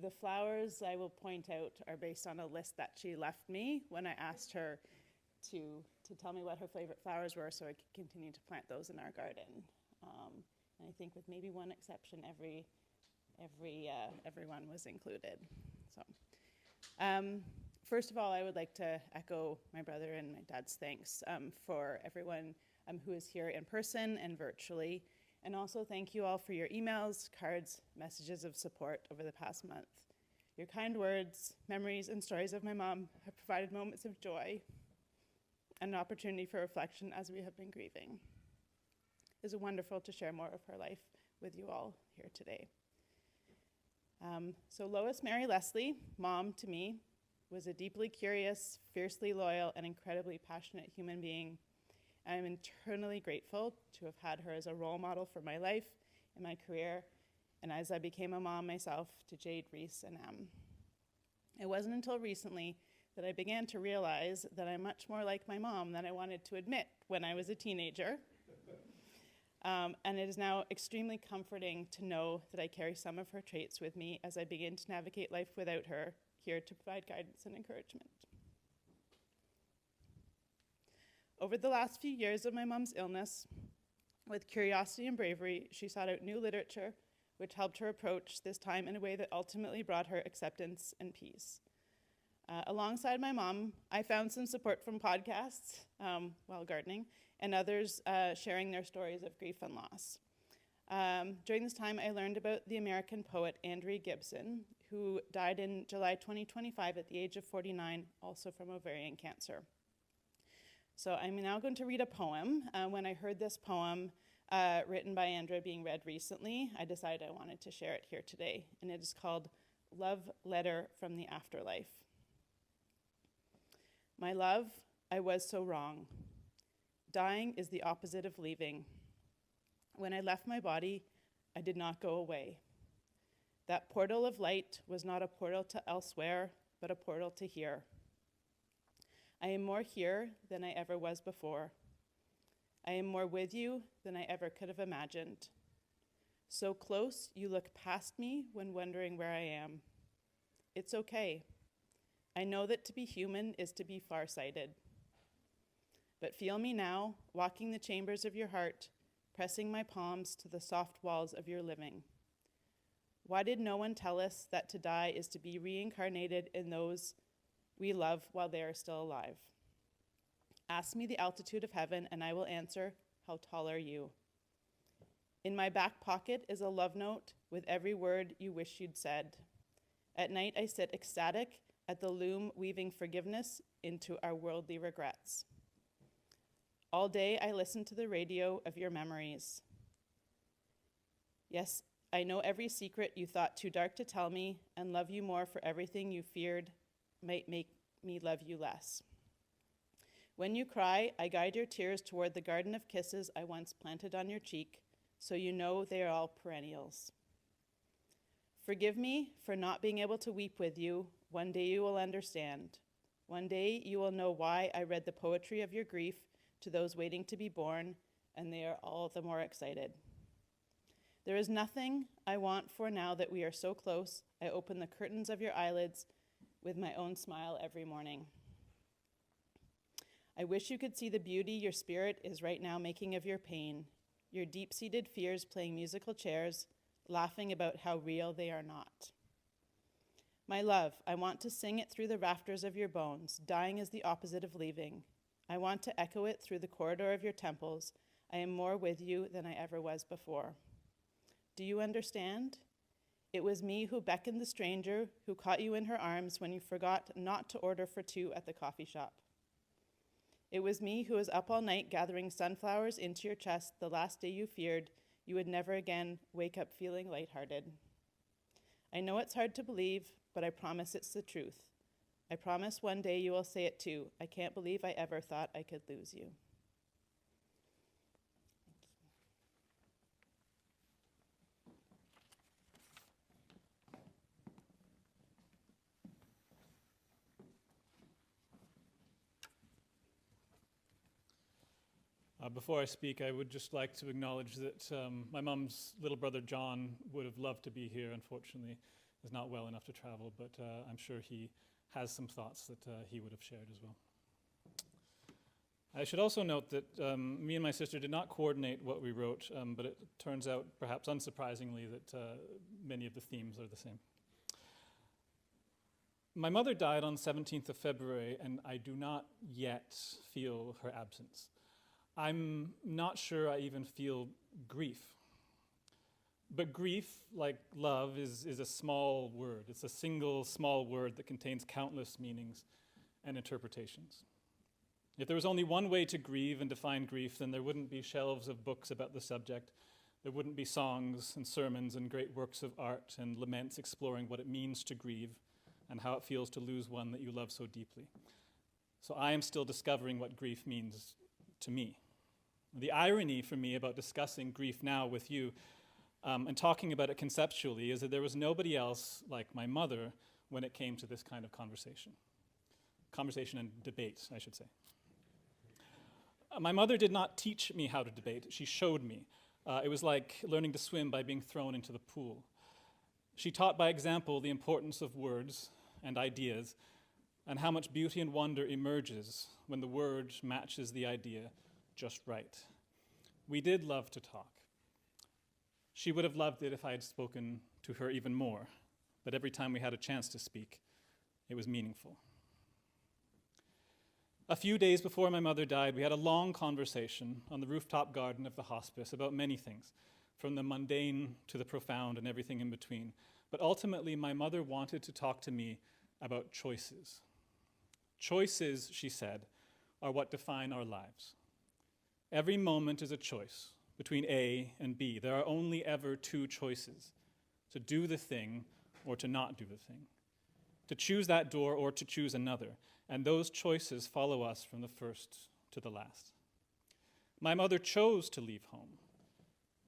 S6: The flowers I will point out are based on a list that she left me when I asked her to tell me what her favorite flowers were so I could continue to plant those in our garden. And I think with maybe one exception, everyone was included. So, first of all, I would like to echo my brother and my dad's thanks for everyone who is here in person and virtually. And also thank you all for your emails, cards, messages of support over the past month. Your kind words, memories, and stories of my mom have provided moments of joy and an opportunity for reflection as we have been grieving. It is wonderful to share more of her life with you all here today. So Lois Mary Leslie, mom to me, was a deeply curious, fiercely loyal, and incredibly passionate human being. I am eternally grateful to have had her as a role model for my life and my career, and as I became a mom myself to Jade, Reese, and Em. It wasn't until recently that I began to realize that I'm much more like my mom than I wanted to admit when I was a teenager. And it is now extremely comforting to know that I carry some of her traits with me as I begin to navigate life without her, here to provide guidance and encouragement. Over the last few years of my mom's illness, with curiosity and bravery, she sought out new literature, which helped her approach this time in a way that ultimately brought her acceptance and peace. Alongside my mom, I found some support from podcasts while gardening, and others sharing their stories of grief and loss. During this time, I learned about the American poet Andrea Gibson, who died in July 2025 at the age of 49, also from ovarian cancer. So I'm now going to read a poem. When I heard this poem written by Andrea being read recently, I decided I wanted to share it here today, and it is called Love Letter from the Afterlife. My love, I was so wrong. Dying is the opposite of leaving. When I left my body, I did not go away. That portal of light was not a portal to elsewhere, but a portal to here. I am more here than I ever was before. I am more with you than I ever could have imagined. So close, you look past me when wondering where I am. It's okay. I know that to be human is to be farsighted. But feel me now, walking the chambers of your heart, pressing my palms to the soft walls of your living. Why did no one tell us that to die is to be reincarnated in those we love while they are still alive? Ask me the altitude of heaven, and I will answer, how tall are you? In my back pocket is a love note with every word you wish you'd said. At night I sit ecstatic at the loom, weaving forgiveness into our worldly regrets. All day I listen to the radio of your memories. Yes, I know every secret you thought too dark to tell me, and love you more for everything you feared might make me love you less. When you cry, I guide your tears toward the garden of kisses I once planted on your cheek, so you know they are all perennials. Forgive me for not being able to weep with you. One day you will understand. One day you will know why I read the poetry of your grief to those waiting to be born, and they are all the more excited. There is nothing I want for now that we are so close. I open the curtains of your eyelids with my own smile every morning. I wish you could see the beauty your spirit is right now making of your pain, your deep-seated fears playing musical chairs, laughing about how real they are not. My love, I want to sing it through the rafters of your bones. Dying is the opposite of leaving. I want to echo it through the corridor of your temples. I am more with you than I ever was before. Do you understand? It was me who beckoned the stranger, who caught you in her arms when you forgot not to order for two at the coffee shop. It was me who was up all night gathering sunflowers into your chest the last day you feared you would never again wake up feeling lighthearted. I know it's hard to believe, but I promise it's the truth. I promise one day you will say it too. I can't believe I ever thought I could lose you.
S1: Before I speak, I would just like to acknowledge that my mom's little brother John would have loved to be here. Unfortunately, is not well enough to travel, but I'm sure he has some thoughts that he would have shared as well. I should also note that me and my sister did not coordinate what we wrote, but it turns out, perhaps unsurprisingly, that many of the themes are the same. My mother died on 17th of February, and I do not yet feel her absence. I'm not sure I even feel grief. But grief, like love, is a small word. It's a single small word that contains countless meanings and interpretations. If there was only one way to grieve and define grief, then there wouldn't be shelves of books about the subject. There wouldn't be songs and sermons and great works of art and laments exploring what it means to grieve and how it feels to lose one that you love so deeply. So I am still discovering what grief means to me. The irony for me about discussing grief now with you and talking about it conceptually is that there was nobody else like my mother when it came to this kind of conversation. Conversation and debate, I should say. My mother did not teach me how to debate. She showed me. It was like learning to swim by being thrown into the pool. She taught by example the importance of words and ideas and how much beauty and wonder emerges when the word matches the idea just right. We did love to talk. She would have loved it if I had spoken to her even more, but every time we had a chance to speak, it was meaningful. A few days before my mother died, we had a long conversation on the rooftop garden of the hospice about many things, from the mundane to the profound and everything in between. But ultimately, my mother wanted to talk to me about choices. Choices, she said, are what define our lives. Every moment is a choice between A and B. There are only ever two choices, to do the thing or to not do the thing, to choose that door or to choose another. And those choices follow us from the first to the last. My mother chose to leave home.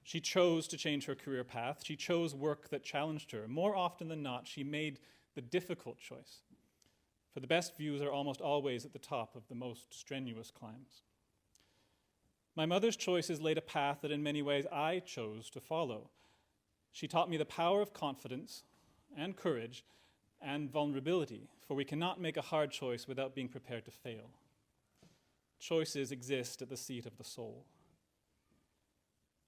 S1: She chose to change her career path. She chose work that challenged her. More often than not, she made the difficult choice. For the best views are almost always at the top of the most strenuous climbs. My mother's choices laid a path that in many ways I chose to follow. She taught me the power of confidence and courage and vulnerability, for we cannot make a hard choice without being prepared to fail. Choices exist at the seat of the soul.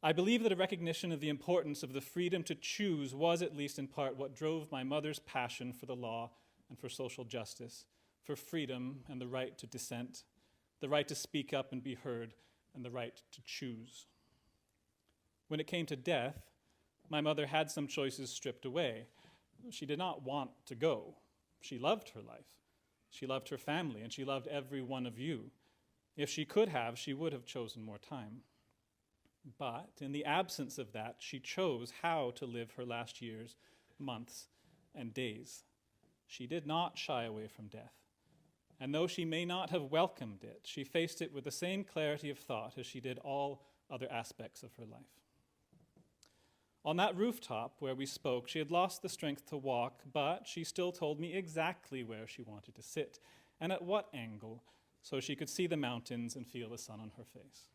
S1: I believe that a recognition of the importance of the freedom to choose was, at least in part, what drove my mother's passion for the law and for social justice, for freedom and the right to dissent, the right to speak up and be heard, and the right to choose. When it came to death, my mother had some choices stripped away. She did not want to go. She loved her life. She loved her family, and she loved every one of you. If she could have, she would have chosen more time. But in the absence of that, she chose how to live her last years, months, and days. She did not shy away from death. And though she may not have welcomed it, she faced it with the same clarity of thought as she did all other aspects of her life. On that rooftop where we spoke, she had lost the strength to walk, but she still told me exactly where she wanted to sit and at what angle, so she could see the mountains and feel the sun on her face.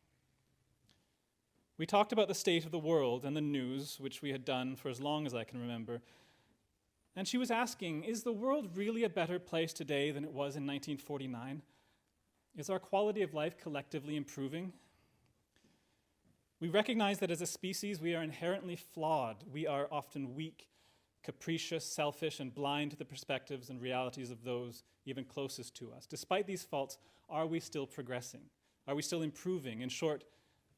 S1: We talked about the state of the world and the news, which we had done for as long as I can remember. And she was asking, is the world really a better place today than it was in 1949? Is our quality of life collectively improving? We recognize that as a species, we are inherently flawed. We are often weak, capricious, selfish, and blind to the perspectives and realities of those even closest to us. Despite these faults, are we still progressing? Are we still improving? In short,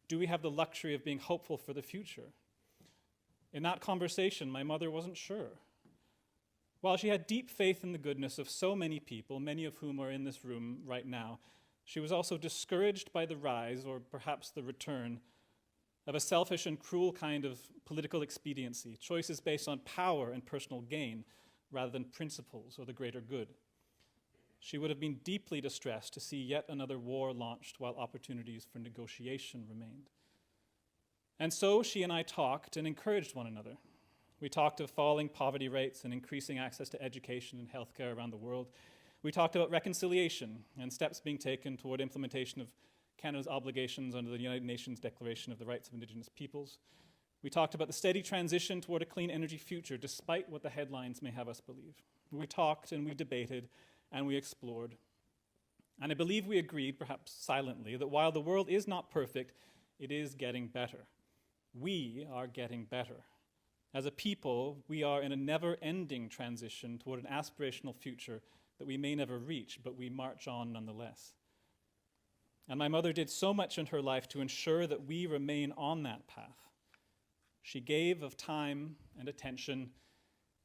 S1: do we have the luxury of being hopeful for the future? In that conversation, my mother wasn't sure. While she had deep faith in the goodness of so many people, many of whom are in this room right now, she was also discouraged by the rise, or perhaps the return, of a selfish and cruel kind of political expediency, choices based on power and personal gain rather than principles or the greater good. She would have been deeply distressed to see yet another war launched while opportunities for negotiation remained. And so she and I talked and encouraged one another. We talked of falling poverty rates and increasing access to education and healthcare around the world. We talked about reconciliation and steps being taken toward implementation of Canada's obligations under the United Nations Declaration of the Rights of Indigenous Peoples. We talked about the steady transition toward a clean energy future, despite what the headlines may have us believe. We talked and we debated and we explored. And I believe we agreed, perhaps silently, that while the world is not perfect, it is getting better. We are getting better. As a people, we are in a never-ending transition toward an aspirational future that we may never reach, but we march on nonetheless. And my mother did so much in her life to ensure that we remain on that path. She gave of time and attention.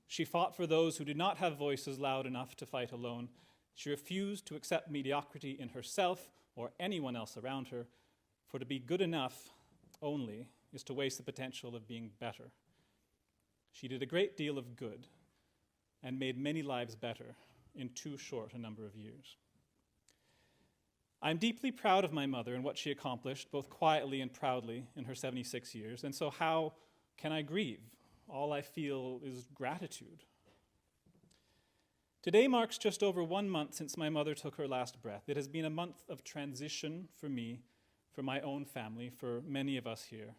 S1: She fought for those who did not have voices loud enough to fight alone. She refused to accept mediocrity in herself or anyone else around her, for to be good enough only is to waste the potential of being better. She did a great deal of good and made many lives better in too short a number of years. I'm deeply proud of my mother and what she accomplished, both quietly and proudly, in her 76 years, and so how can I grieve? All I feel is gratitude. Today marks just over 1 month since my mother took her last breath. It has been a month of transition for me, for my own family, for many of us here.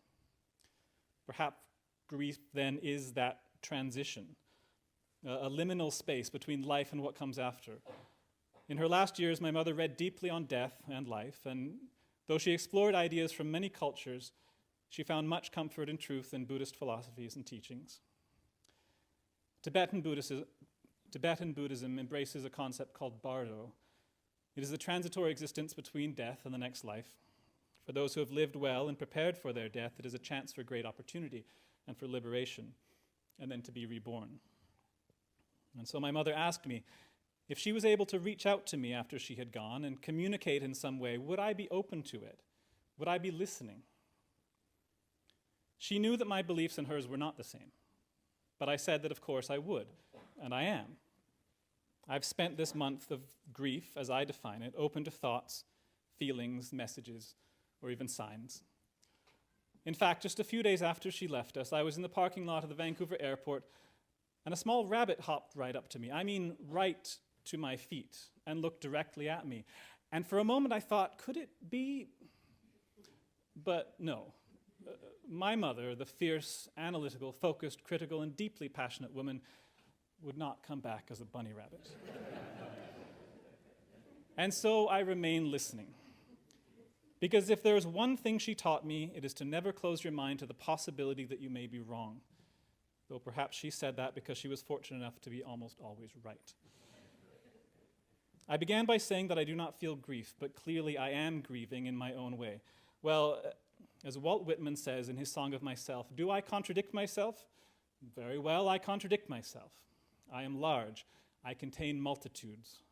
S1: Perhaps grief then is that transition, a liminal space between life and what comes after. In her last years, my mother read deeply on death and life, and though she explored ideas from many cultures, she found much comfort and truth in Buddhist philosophies and teachings. Tibetan Buddhism embraces a concept called bardo. It is the transitory existence between death and the next life. For those who have lived well and prepared for their death, it is a chance for great opportunity and for liberation, and then to be reborn. And so my mother asked me if she was able to reach out to me after she had gone and communicate in some way, would I be open to it? Would I be listening? She knew that my beliefs and hers were not the same, but I said that of course I would, and I am. I've spent this month of grief, as I define it, open to thoughts, feelings, messages, or even signs. In fact, just a few days after she left us, I was in the parking lot of the Vancouver airport, and a small rabbit hopped right up to me. I mean, right to my feet, and looked directly at me. And for a moment I thought, could it be? But no. My mother, the fierce, analytical, focused, critical, and deeply passionate woman, would not come back as a bunny rabbit. And so I remain listening. Because if there's one thing she taught me, it is to never close your mind to the possibility that you may be wrong. Though perhaps she said that because she was fortunate enough to be almost always right. I began by saying that I do not feel grief, but clearly I am grieving in my own way. Well, as Walt Whitman says in his Song of Myself, do I contradict myself? Very well, I contradict myself. I am large. I contain multitudes.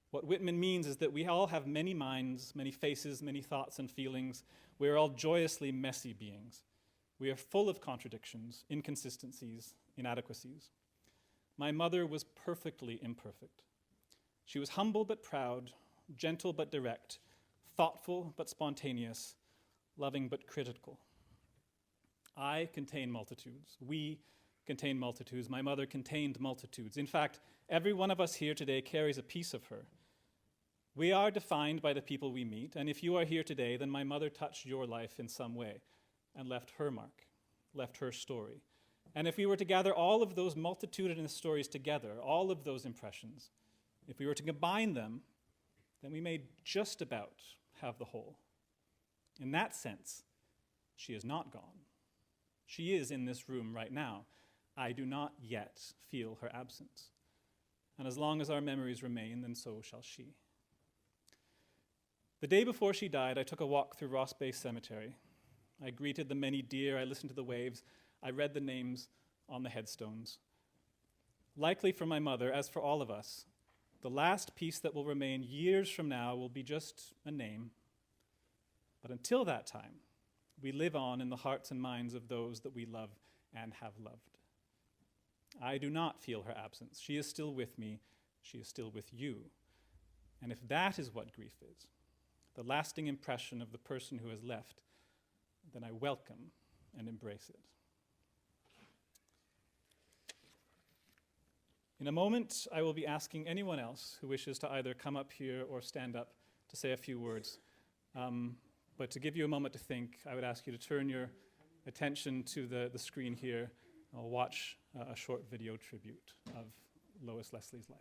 S1: What Whitman means is that we all have many minds, many faces, many thoughts and feelings. We are all joyously messy beings. We are full of contradictions, inconsistencies, inadequacies. My mother was perfectly imperfect. She was humble but proud, gentle but direct, thoughtful but spontaneous, loving but critical. I contain multitudes. We contain multitudes. My mother contained multitudes. In fact, every one of us here today carries a piece of her. We are defined by the people we meet, and if you are here today, then my mother touched your life in some way and left her mark, left her story. And if we were to gather all of those multitudinous stories together, all of those impressions, if we were to combine them, then we may just about have the whole. In that sense, she is not gone. She is in this room right now. I do not yet feel her absence. And as long as our memories remain, then so shall she. The day before she died, I took a walk through Ross Bay Cemetery. I greeted the many deer, I listened to the waves, I read the names on the headstones. Likely for my mother, as for all of us, the last piece that will remain years from now will be just a name. But until that time, we live on in the hearts and minds of those that we love and have loved. I do not feel her absence. She is still with me. She is still with you. And if that is what grief is, the lasting impression of the person who has left, then I welcome and embrace it. In a moment, I will be asking anyone else who wishes to either come up here or stand up to say a few words But to give you a moment to think, I would ask you to turn your attention to the screen here. I'll watch a short video tribute of Lois Leslie's life.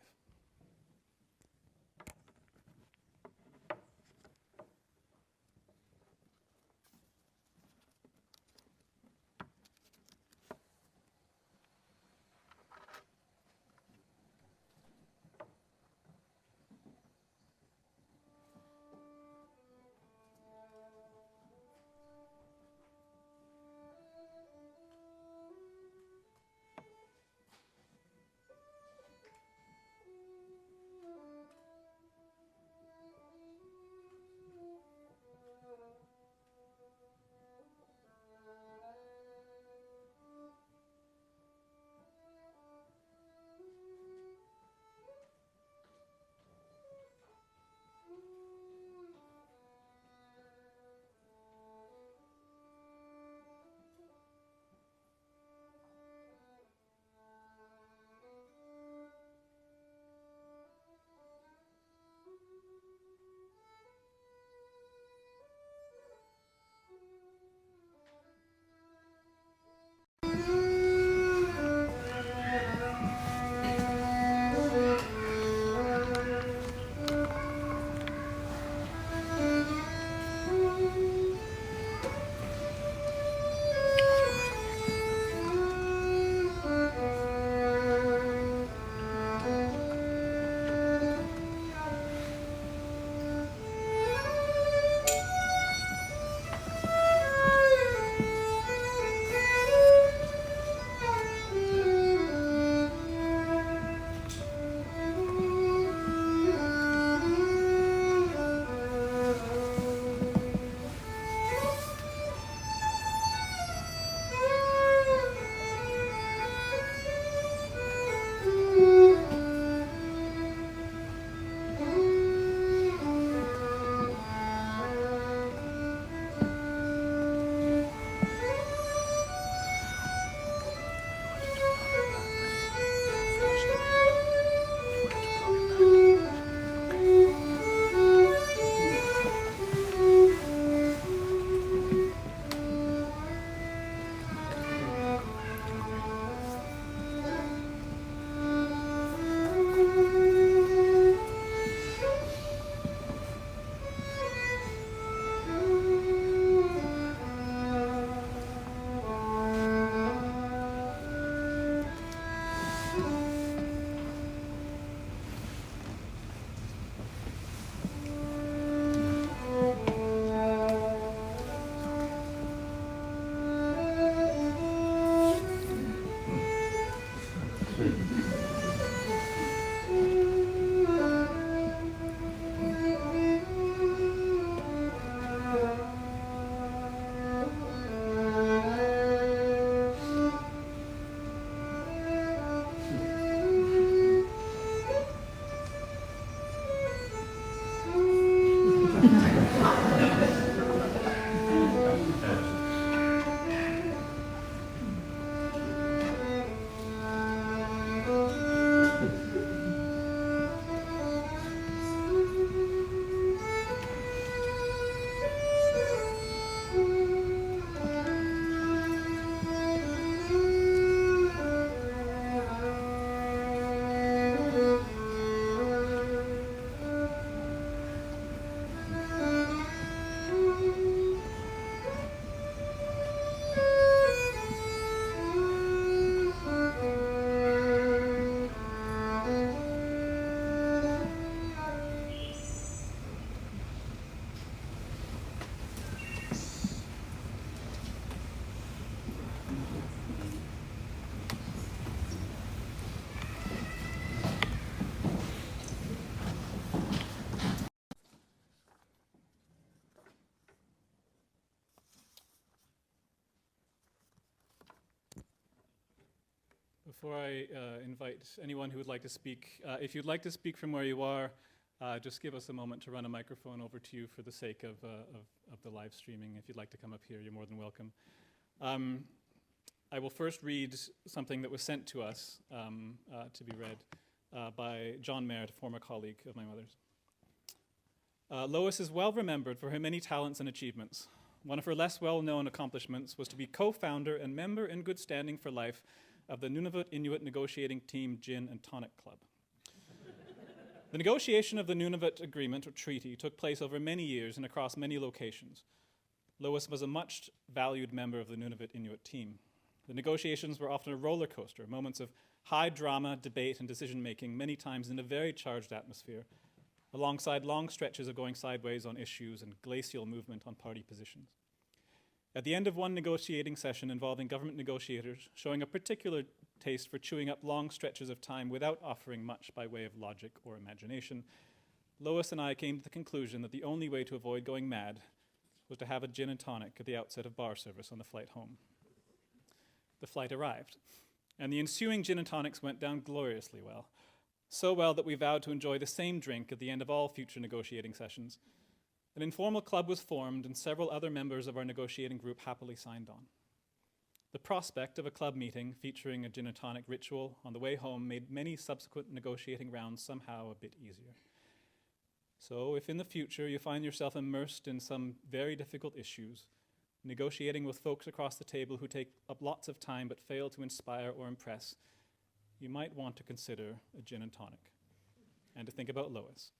S1: Before I invite anyone who would like to speak, if you'd like to speak from where you are, just give us a moment to run a microphone over to you for the sake of the live streaming. If you'd like to come up here, you're more than welcome. I will first read something that was sent to us to be read by John Merritt, a former colleague of my mother's. Lois is well remembered for her many talents and achievements. One of her less well-known accomplishments was to be co-founder and member in good standing for life of the Nunavut Inuit negotiating team Gin and Tonic Club. The negotiation of the Nunavut Agreement or treaty took place over many years and across many locations. Lois was a much valued member of the Nunavut Inuit team. The negotiations were often a roller coaster, moments of high drama, debate, and decision-making, many times in a very charged atmosphere, alongside long stretches of going sideways on issues and glacial movement on party positions. At the end of one negotiating session involving government negotiators, showing a particular taste for chewing up long stretches of time without offering much by way of logic or imagination, Lois and I came to the conclusion that the only way to avoid going mad was to have a gin and tonic at the outset of bar service on the flight home. The flight arrived, and the ensuing gin and tonics went down gloriously well. So well that we vowed to enjoy the same drink at the end of all future negotiating sessions. An informal club was formed, and several other members of our negotiating group happily signed on. The prospect of a club meeting featuring a gin and tonic ritual on the way home made many subsequent negotiating rounds somehow a bit easier. So if in the future you find yourself immersed in some very difficult issues, negotiating with folks across the table who take up lots of time but fail to inspire or impress, you might want to consider a gin and tonic, and to think about Lois,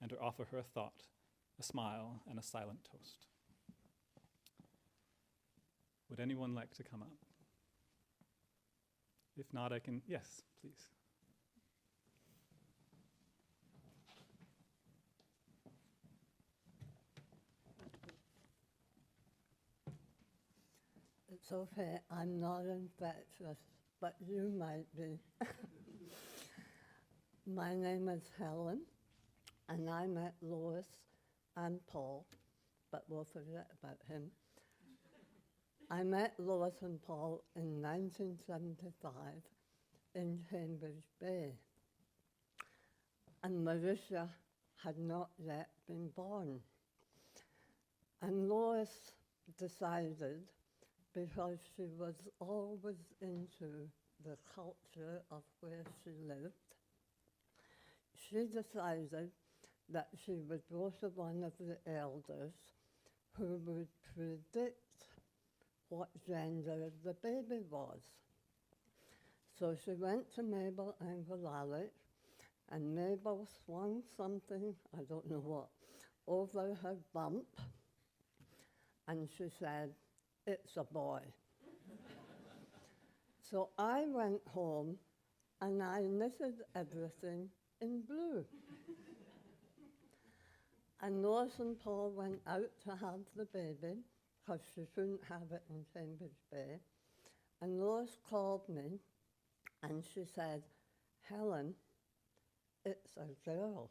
S1: and to offer her a thought, a smile, and a silent toast. Would anyone like to come up? If not, I can, yes, please.
S7: It's okay, I'm not infectious, but you might be. My name is Helen, and I met Lois and Paul, but we'll forget about him. I met Lois and Paul in 1975 in Cambridge Bay, and Marisha had not yet been born. And Lois decided, because she was always into the culture of where she lived, she decided that she would go to one of the elders who would predict what gender the baby was. So she went to Mabel and Galalic, and Mabel swung something, I don't know what, over her bump, and she said, "It's a boy." So I went home and I knitted everything in blue. And Lois and Paul went out to have the baby because she couldn't have it in Cambridge Bay. And Lois called me and she said, "Helen, it's a girl."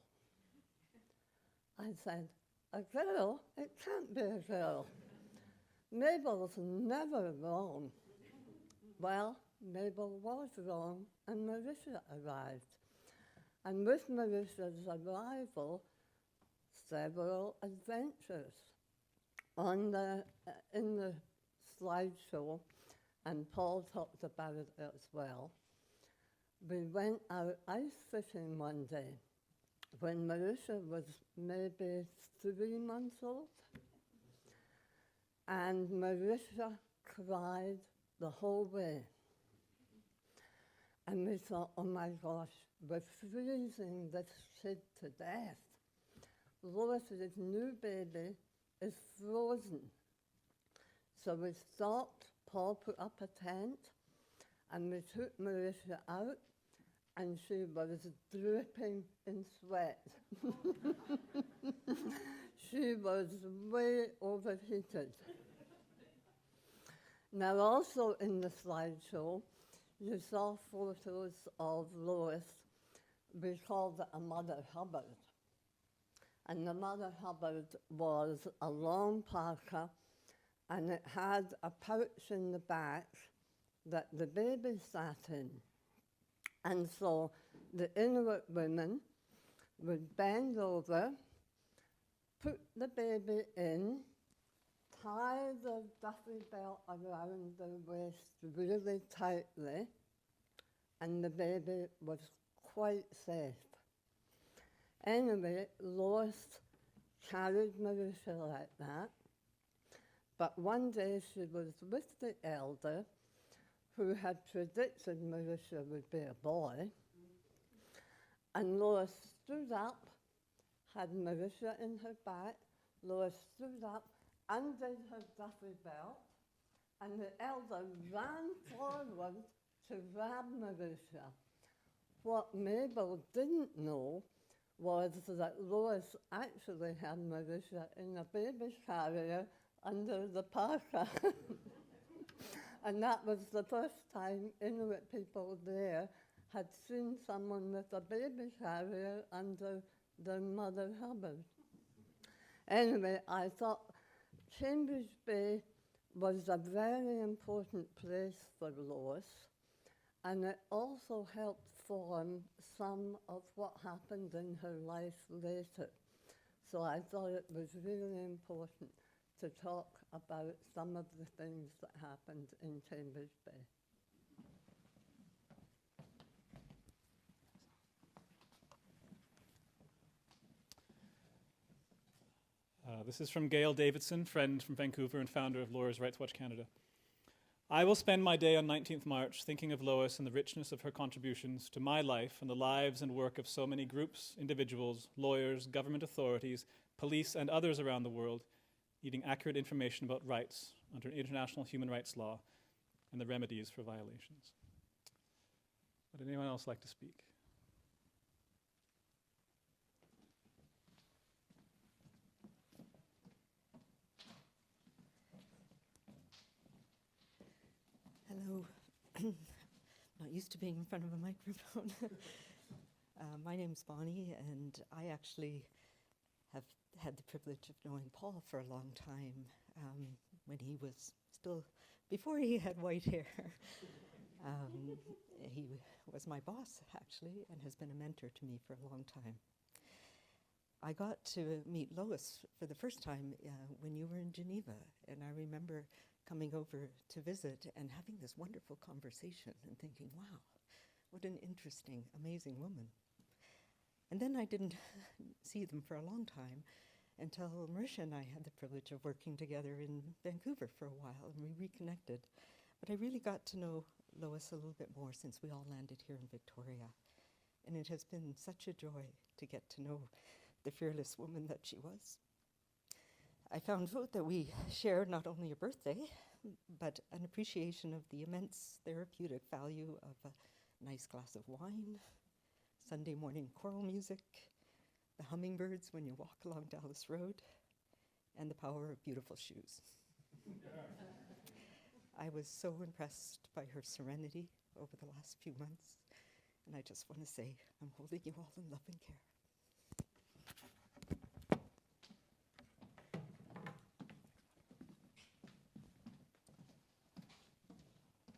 S7: I said, "A girl? It can't be a girl. Mabel's never wrong." Well, Mabel was wrong, and Marisha arrived. And with Marisha's arrival, several adventures. In the slideshow, and Paul talked about it as well, we went out ice fishing one day when Marisha was maybe 3 months old. And Marisha cried the whole way. And we thought, oh my gosh, we're freezing this kid to death. Lois's new baby is frozen. So we stopped, Paul put up a tent, and we took Marisha out, and she was dripping in sweat. She was way overheated. Now, also in the slideshow, you saw photos of Lois. We called it a Mother Hubbard. And the Mother Hubbard was a long parka, and it had a pouch in the back that the baby sat in. And so the Inuit women would bend over, put the baby in, tie the duffy belt around the waist really tightly, and the baby was quite safe. Anyway, Lois carried Marusha like that. But one day she was with the elder who had predicted Marusha would be a boy. And Lois stood up, had Marusha in her back. Lois stood up, undid her duffy belt, and the elder ran forward to grab Marusha. What Mabel didn't know was that Lois actually had Marusha in a baby carrier under the parka. And that was the first time Inuit people there had seen someone with a baby carrier under their Mother Hubbard. Anyway, I thought Cambridge Bay was a very important place for Lois, and it also helped form some of what happened in her life later. So I thought it was really important to talk about some of the things that happened in Cambridge Bay.
S1: This is from Gail Davidson, friend from Vancouver and founder of Lawyers' Rights Watch Canada. I will spend my day on 19th March thinking of Lois and the richness of her contributions to my life and the lives and work of so many groups, individuals, lawyers, government authorities, police, and others around the world, needing accurate information about rights under international human rights law and the remedies for violations. Would anyone else like to speak?
S8: Hello. Not used to being in front of a microphone. My name's Bonnie, and I actually have had the privilege of knowing Paul for a long time, when he was still, before he had white hair. He was my boss, actually, and has been a mentor to me for a long time. I got to meet Lois for the first time when you were in Geneva, and I remember coming over to visit and having this wonderful conversation and thinking, wow, what an interesting, amazing woman. And then I didn't see them for a long time until Marisha and I had the privilege of working together in Vancouver for a while, and we reconnected. But I really got to know Lois a little bit more since we all landed here in Victoria. And it has been such a joy to get to know the fearless woman that she was. I found out that we share not only a birthday, but an appreciation of the immense therapeutic value of a nice glass of wine, Sunday morning choral music, the hummingbirds when you walk along Dallas Road, and the power of beautiful shoes. I was so impressed by her serenity over the last few months, and I just want to say I'm holding you all in love and care.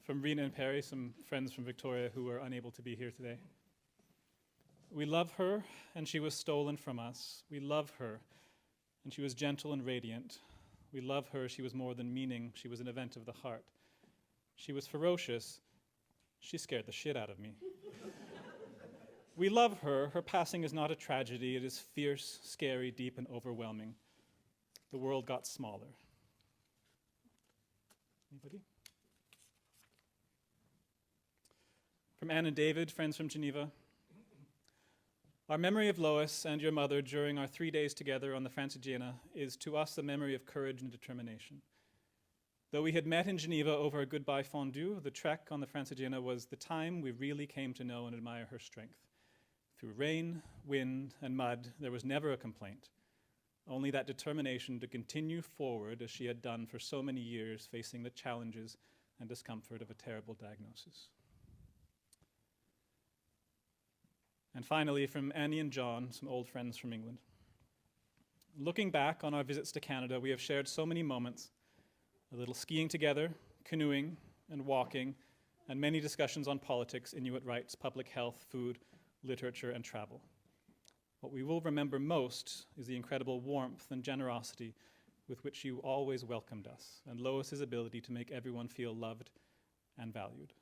S1: From Rena and Perry, some friends from Victoria who were unable to be here today. We love her, and she was stolen from us. We love her, and she was gentle and radiant. We love her, she was more than meaning. She was an event of the heart. She was ferocious. She scared the shit out of me. We love her. Her passing is not a tragedy. It is fierce, scary, deep, and overwhelming. The world got smaller. Anybody? From Anne and David, friends from Geneva. Our memory of Lois and your mother during our 3 days together on the Francigena is to us a memory of courage and determination. Though we had met in Geneva over a goodbye fondue, the trek on the Francigena was the time we really came to know and admire her strength. Through rain, wind, and mud, there was never a complaint, only that determination to continue forward as she had done for so many years, facing the challenges and discomfort of a terrible diagnosis. And finally, from Annie and John, some old friends from England. Looking back on our visits to Canada, we have shared so many moments, a little skiing together, canoeing and walking, and many discussions on politics, Inuit rights, public health, food, literature, and travel. What we will remember most is the incredible warmth and generosity with which you always welcomed us, and Lois's ability to make everyone feel loved and valued.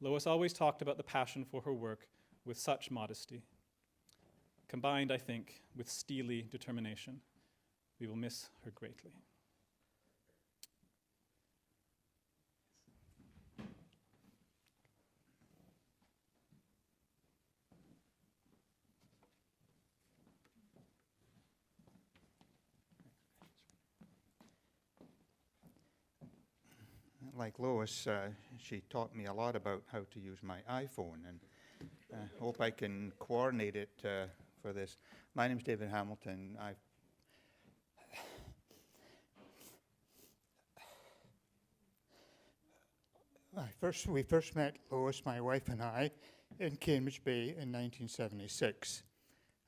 S1: Lois always talked about the passion for her work with such modesty. combined, I think, with steely determination. We will miss her greatly.
S9: Like Lois, she taught me a lot about how to use my iPhone, and hope I can coordinate it for this. My name's David Hamilton. We first met, Lois, my wife and I, in Cambridge Bay in 1976.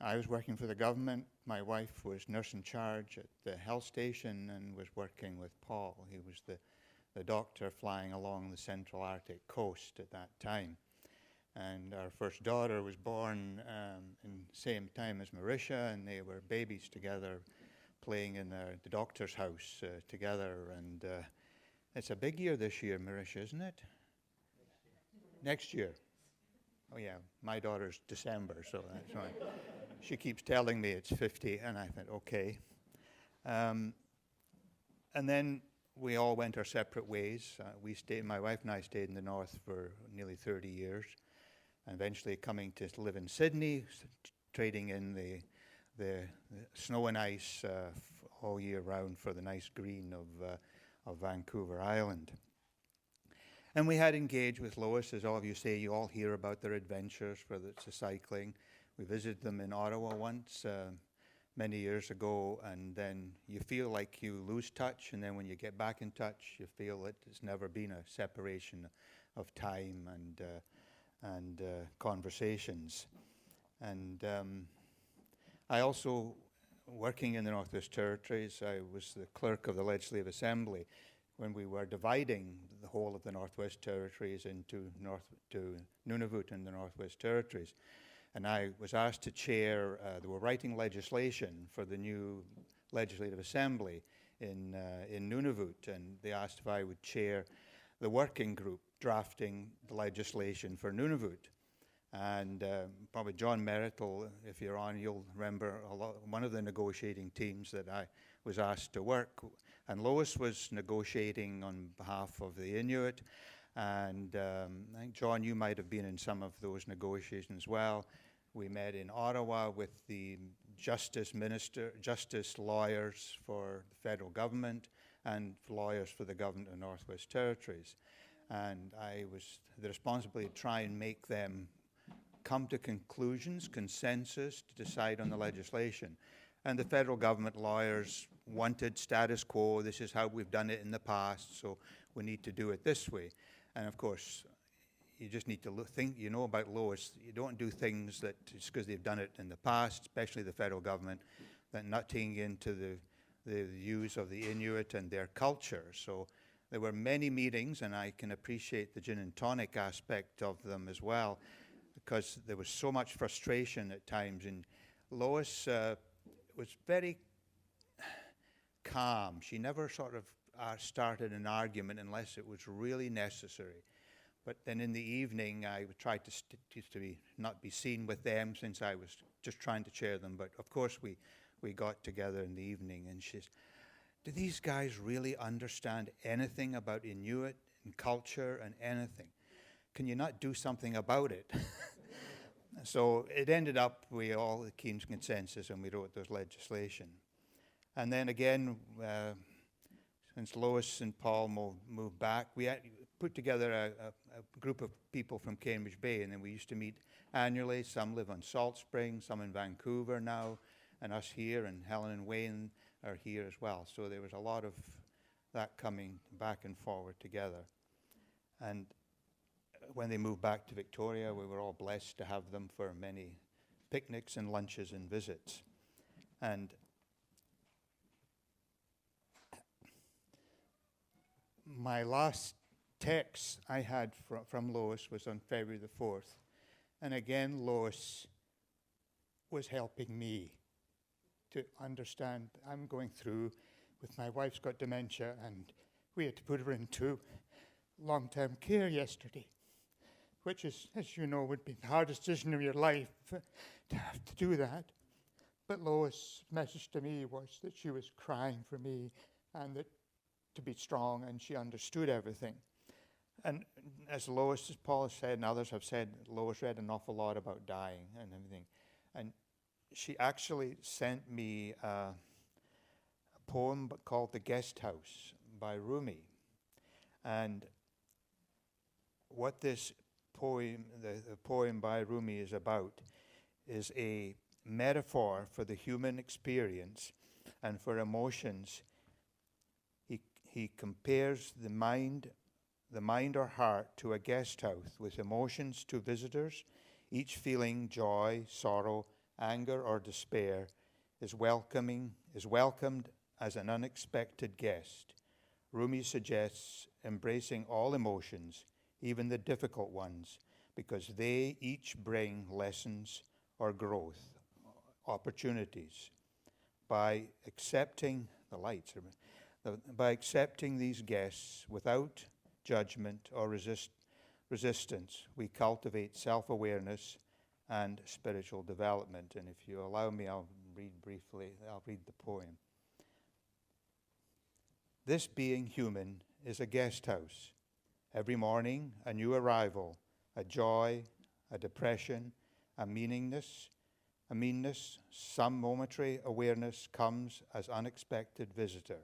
S9: I was working for the government. My wife was nurse in charge at the health station and was working with Paul. He was the doctor flying along the Central Arctic coast at that time. And our first daughter was born in the same time as Marisha, and they were babies together, playing in the doctor's house together. And it's a big year this year, Marisha, isn't it? Next year. Oh yeah, my daughter's December, so that's why. She keeps telling me it's 50, and I thought, okay. And then we all went our separate ways. My wife and I stayed in the north for nearly 30 years, and eventually coming to live in Sydney, trading in the snow and ice all year round for the nice green of Vancouver Island. And we had engaged with Lois, as all of you say. You all hear about their adventures, whether it's the cycling. We visited them in Ottawa once, many years ago, and then you feel like you lose touch, and then when you get back in touch, you feel that it's never been a separation of time and conversations. And I also, working in the Northwest Territories, I was the clerk of the Legislative Assembly when we were dividing the whole of the Northwest Territories into Nunavut and the Northwest Territories. And I was asked to chair, they were writing legislation for the new Legislative Assembly in Nunavut, and they asked if I would chair the working group drafting the legislation for Nunavut. And probably John Merritt, if you're on, you'll remember one of the negotiating teams that I was asked to work. And Lois was negotiating on behalf of the Inuit. And I think, John, you might have been in some of those negotiations as well. We met in Ottawa with the justice lawyers for the federal government and lawyers for the government of the Northwest Territories. And I was the responsibility to try and make them come to conclusions, consensus, to decide on the legislation. And the federal government lawyers wanted status quo. This is how we've done it in the past, so we need to do it this way. And of course, you just need to think, you know about Lois, you don't do things that just because they've done it in the past, especially the federal government, that not taking into the views of the Inuit and their culture. So there were many meetings, and I can appreciate the gin and tonic aspect of them as well, because there was so much frustration at times. And Lois was very calm. She never sort of started an argument unless it was really necessary. But then in the evening, I would try to not be seen with them, since I was just trying to chair them. But of course, we got together in the evening, and she said, do these guys really understand anything about Inuit and culture and anything? Can you not do something about it? So it ended up, we all came to consensus, and we wrote this legislation. And then again, since Lois and Paul moved back, we had put together a group of people from Cambridge Bay, and then we used to meet annually. Some live on Salt Spring, some in Vancouver now, and us here, and Helen and Wayne are here as well. So there was a lot of that coming back and forward together. And when they moved back to Victoria, we were all blessed to have them for many picnics and lunches and visits. And my last text I had from Lois was on February the 4th. And again, Lois was helping me to understand I'm going through with my wife's got dementia, and we had to put her into long-term care yesterday. which is, as you know, would be the hardest decision of your life to have to do that. But Lois' message to me was that she was crying for me and that to be strong, and she understood everything. And as Lois, as Paul has said, and others have said, Lois read an awful lot about dying and everything. And she actually sent me a poem called The Guest House by Rumi. And what this poem, the poem by Rumi is about, is a metaphor for the human experience and for emotions. He compares the mind or heart to a guest house with emotions to visitors. Each feeling, joy, sorrow, anger, or despair is welcomed as an unexpected guest. Rumi suggests embracing all emotions, even the difficult ones, because they each bring lessons or growth, opportunities. By accepting by accepting these guests without judgment or resistance, we cultivate self-awareness and spiritual development. And if you allow me, I'll read the poem. This being human is a guest house. Every morning, a new arrival, a joy, a depression, a meanness, some momentary awareness comes as unexpected visitor.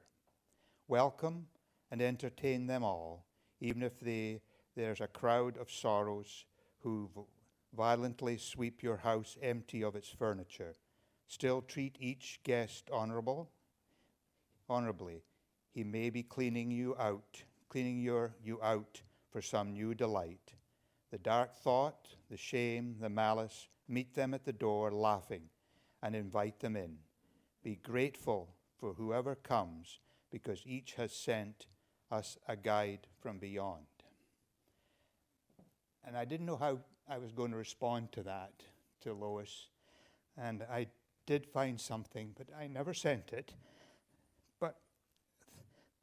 S9: Welcome and entertain them all, even if there's a crowd of sorrows who violently sweep your house empty of its furniture. Still treat each guest honorably. He may be cleaning you out for some new delight. The dark thought, the shame, the malice, meet them at the door laughing and invite them in. Be grateful for whoever comes, because each has sent us a guide from beyond. And I didn't know how I was going to respond to that, to Lois. And I did find something, but I never sent it. But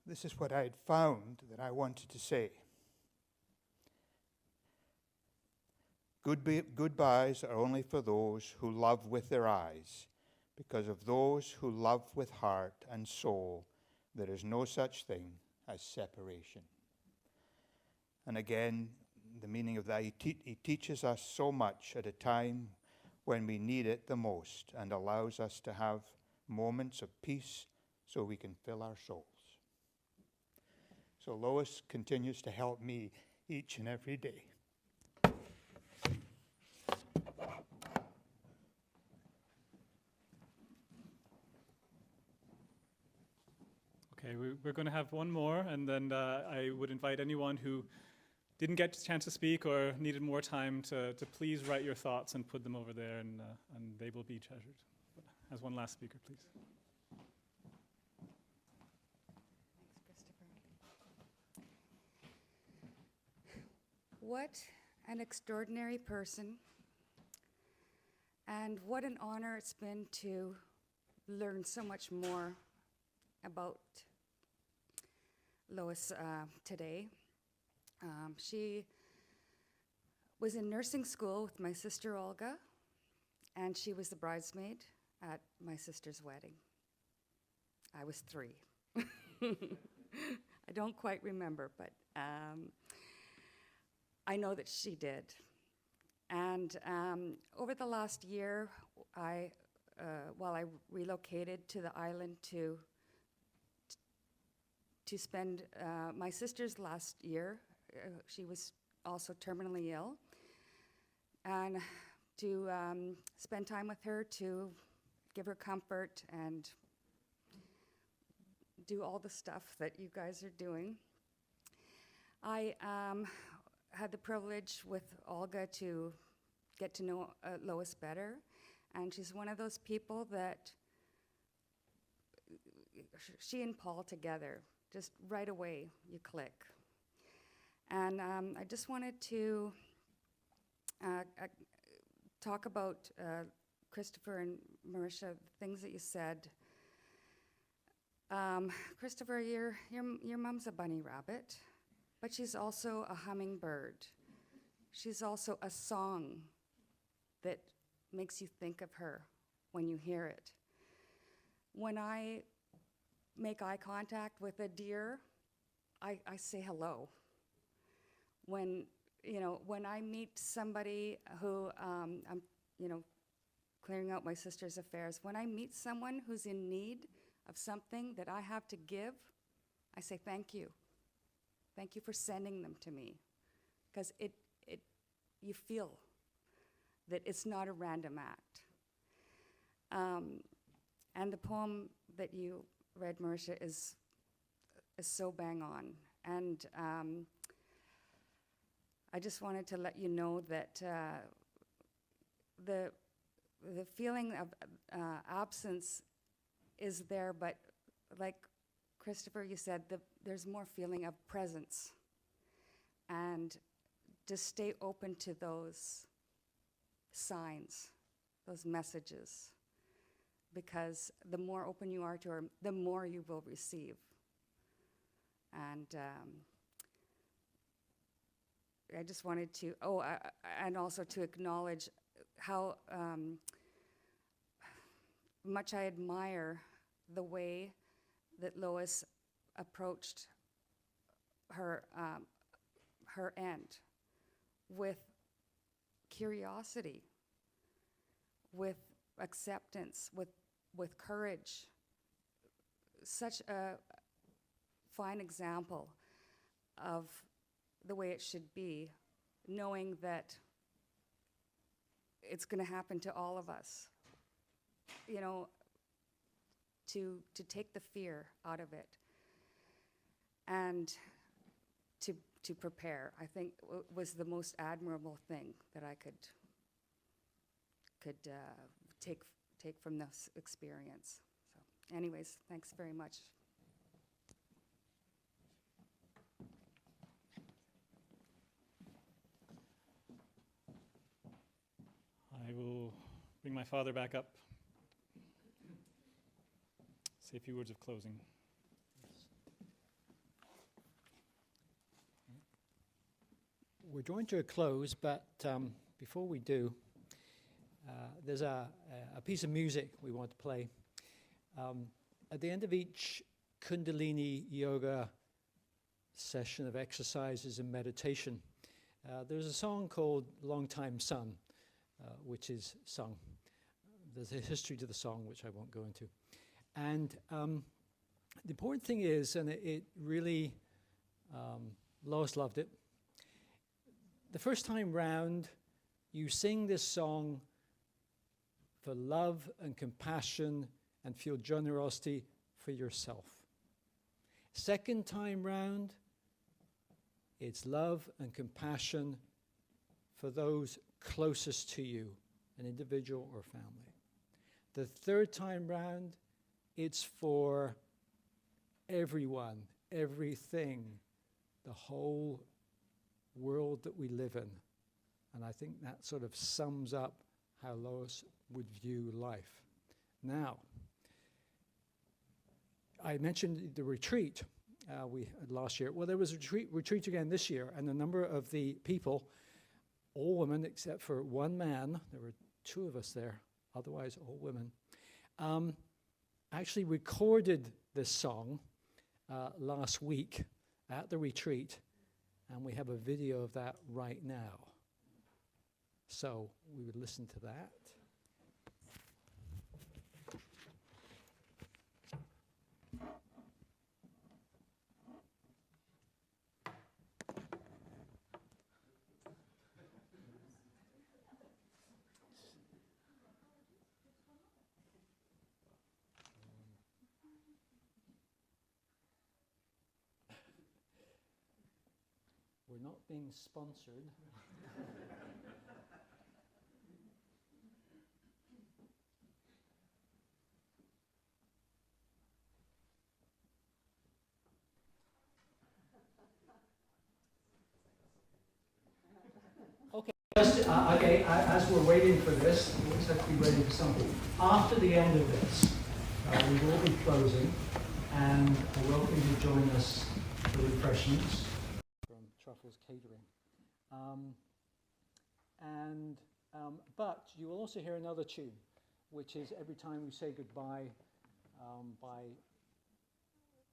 S9: this is what I had found that I wanted to say. Goodbyes are only for those who love with their eyes, because of those who love with heart and soul, there is no such thing as separation. And again, the meaning of that, he teaches us so much at a time when we need it the most, and allows us to have moments of peace so we can fill our souls. So Lois continues to help me each and every day.
S1: Okay, we're going to have one more, and then I would invite anyone who didn't get a chance to speak or needed more time to please write your thoughts and put them over there, and they will be treasured. But as one last speaker, please.
S10: Thanks, Christopher. What an extraordinary person, and what an honor it's been to learn so much more about Lois today. She was in nursing school with my sister Olga, and she was the bridesmaid at my sister's wedding. I was 3. I don't quite remember, but I know that she did. And over the last year, while I relocated to the island to spend my sister's last year, she was also terminally ill, and to spend time with her, to give her comfort and do all the stuff that you guys are doing. I had the privilege with Olga to get to know Lois better, and she's one of those people that she and Paul together, just right away, you click. And I just wanted to talk about Christopher and Marisha, the things that you said. Christopher, your mom's a bunny rabbit, but she's also a hummingbird. she's also a song that makes you think of her when you hear it. When I make eye contact with a deer, I say hello. When I meet somebody who I'm, clearing out my sister's affairs, when I meet someone who's in need of something that I have to give, I say thank you. Thank you for sending them to me, because you feel that it's not a random act. And the poem that you read, Marisha, is so bang on. And I just wanted to let you know that the feeling of absence is there, but like Christopher, you said, there's more feeling of presence. And to stay open to those signs, those messages, because the more open you are to her, the more you will receive. And I just wanted to, and also to acknowledge how much I admire the way that Lois approached her end with curiosity, with acceptance, with courage. Such a fine example of the way it should be, knowing that it's going to happen to all of us. To take the fear out of it and to prepare, I think was the most admirable thing that I could take from this experience. So anyways, thanks very much.
S1: I will bring my father back up. Say a few words of closing.
S2: We're drawing to a close, but before we do, there's a piece of music we want to play. At the end of each Kundalini yoga session of exercises and meditation, there's a song called Long Time Sun, which is sung. There's a history to the song, which I won't go into. And the important thing is, and it really, Lois loved it, the first time round, you sing this song for love and compassion and feel generosity for yourself. Second time round, it's love and compassion for those closest to you, an individual or family. The third time round, it's for everyone, everything, the whole world that we live in. And I think that sort of sums up how Lois would view life. Now, I mentioned the retreat we had last year. Well, there was a retreat again this year, and a number of the people, all women except for one man, there were 2 of us there, otherwise all women, actually recorded this song last week at the retreat, and we have a video of that right now. So we would listen to that. We're not being sponsored. Okay, as we're waiting for this, it looks like we're waiting for something. After the end of this, we will be closing, and I welcome you to join us for refreshments from Truffles Catering. And, but you will also hear another tune, which is Every Time We Say Goodbye,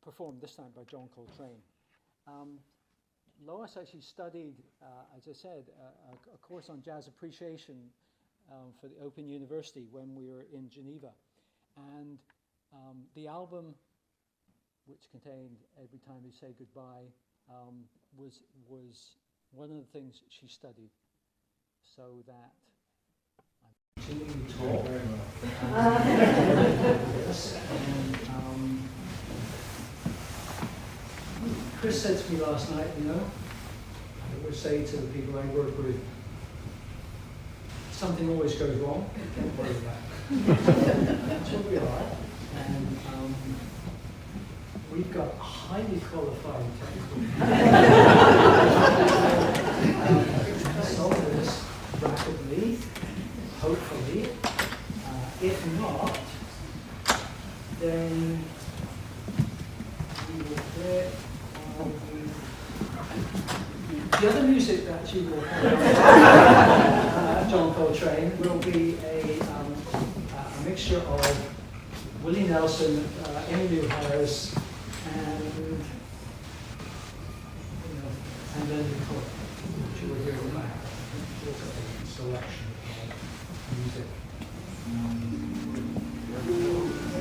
S2: performed this time by John Coltrane. Lois actually studied, as I said, a course on jazz appreciation for the Open University when we were in Geneva. And the album, which contained Every Time We Say Goodbye, was one of the things she studied, so that I'm continuing to talk very well. And, Chris said to me last night, you know, I would say to the people I work with, something always goes wrong, don't worry about it. That's what we are. And we've got highly qualified technical solve this rapidly, hopefully. If not, then we will play the other music that you will have, John Coltrane, will be a mixture of Willie Nelson, Emmylou Harris, and then the court, which you will hear in the back. Look at the selection of music.
S3: Your light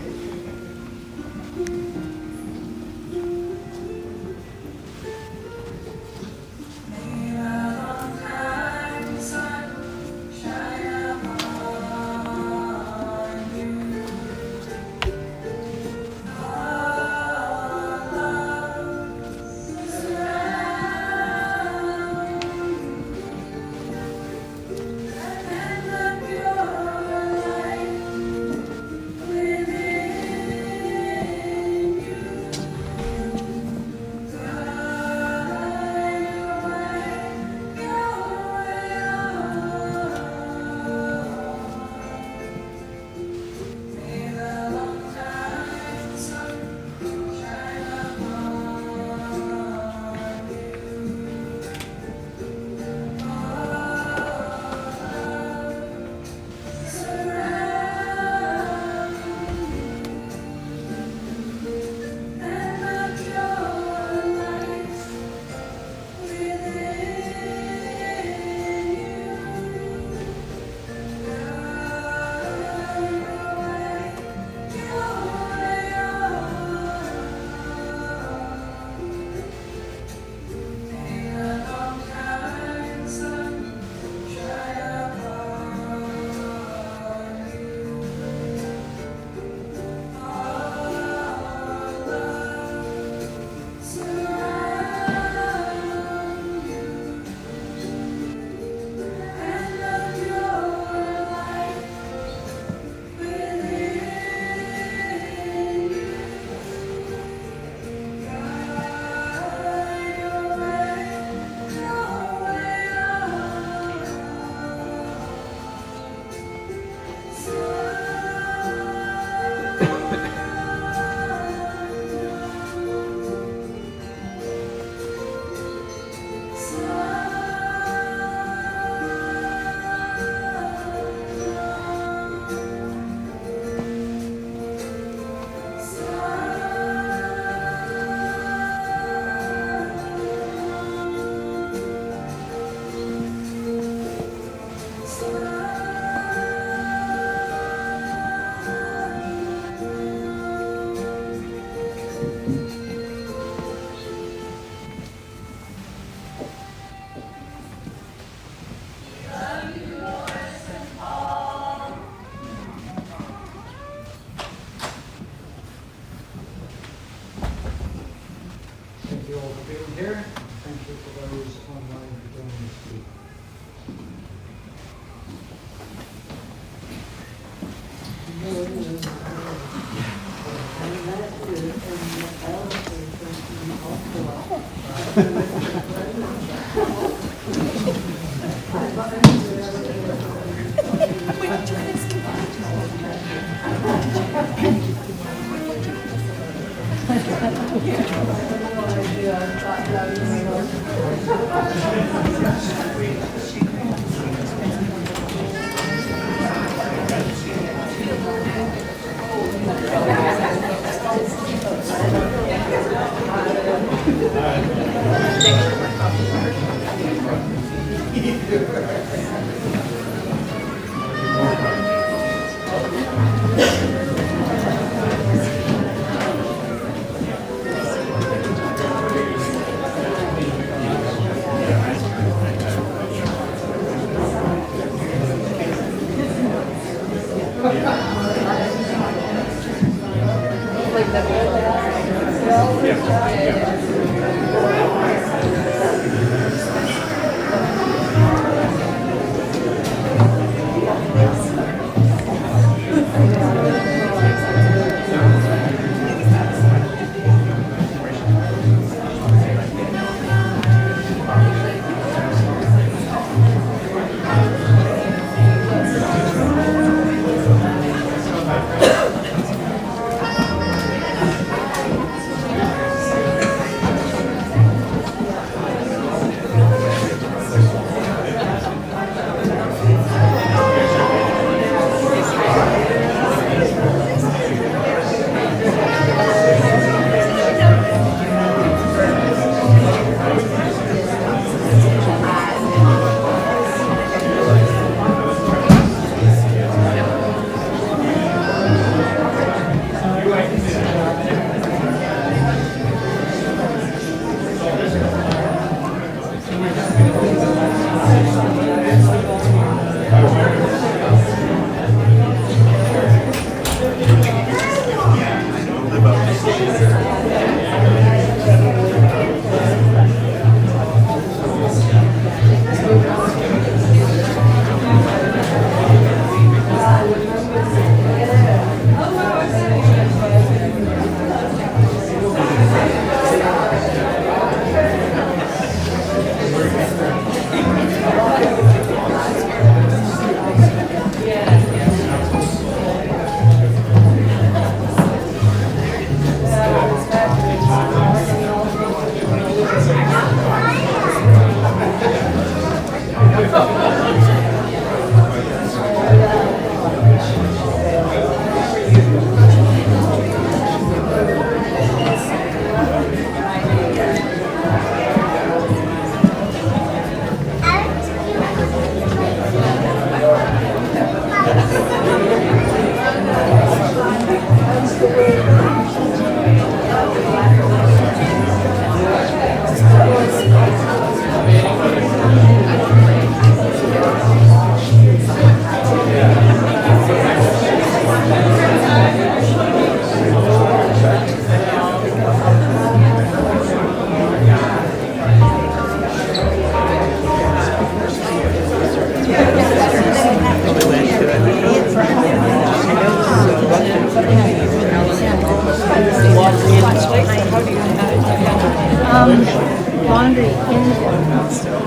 S11: Laundry in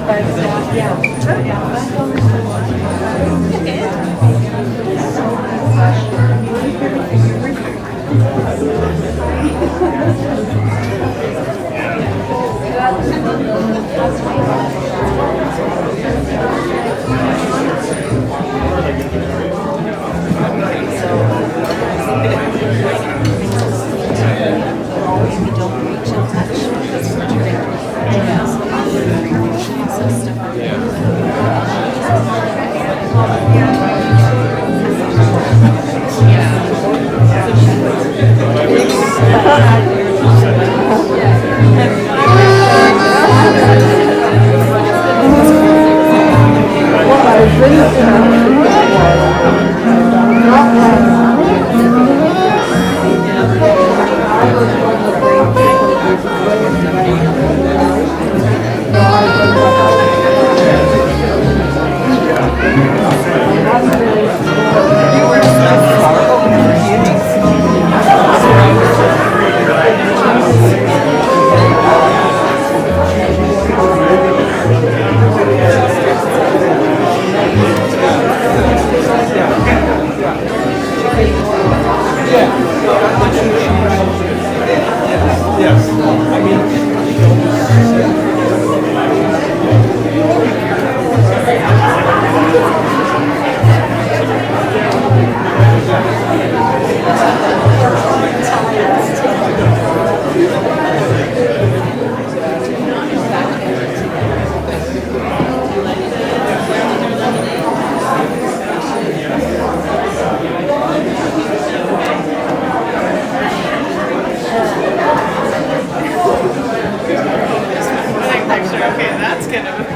S11: but yeah.
S12: Yeah.
S6: Okay, that's gonna.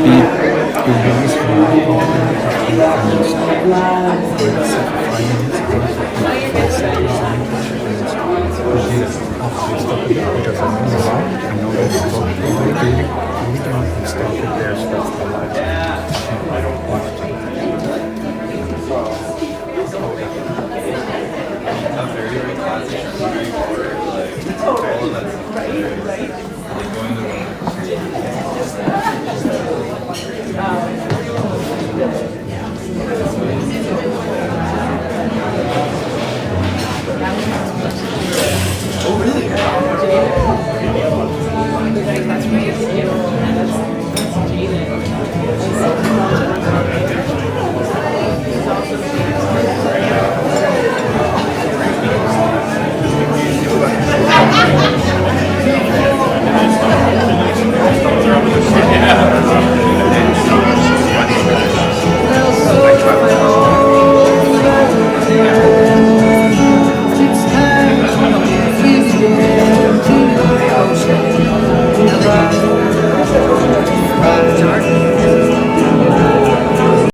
S12: be released from the because I know the light, I know that it's all we can stop it there, so that's the light.
S13: Oh, really?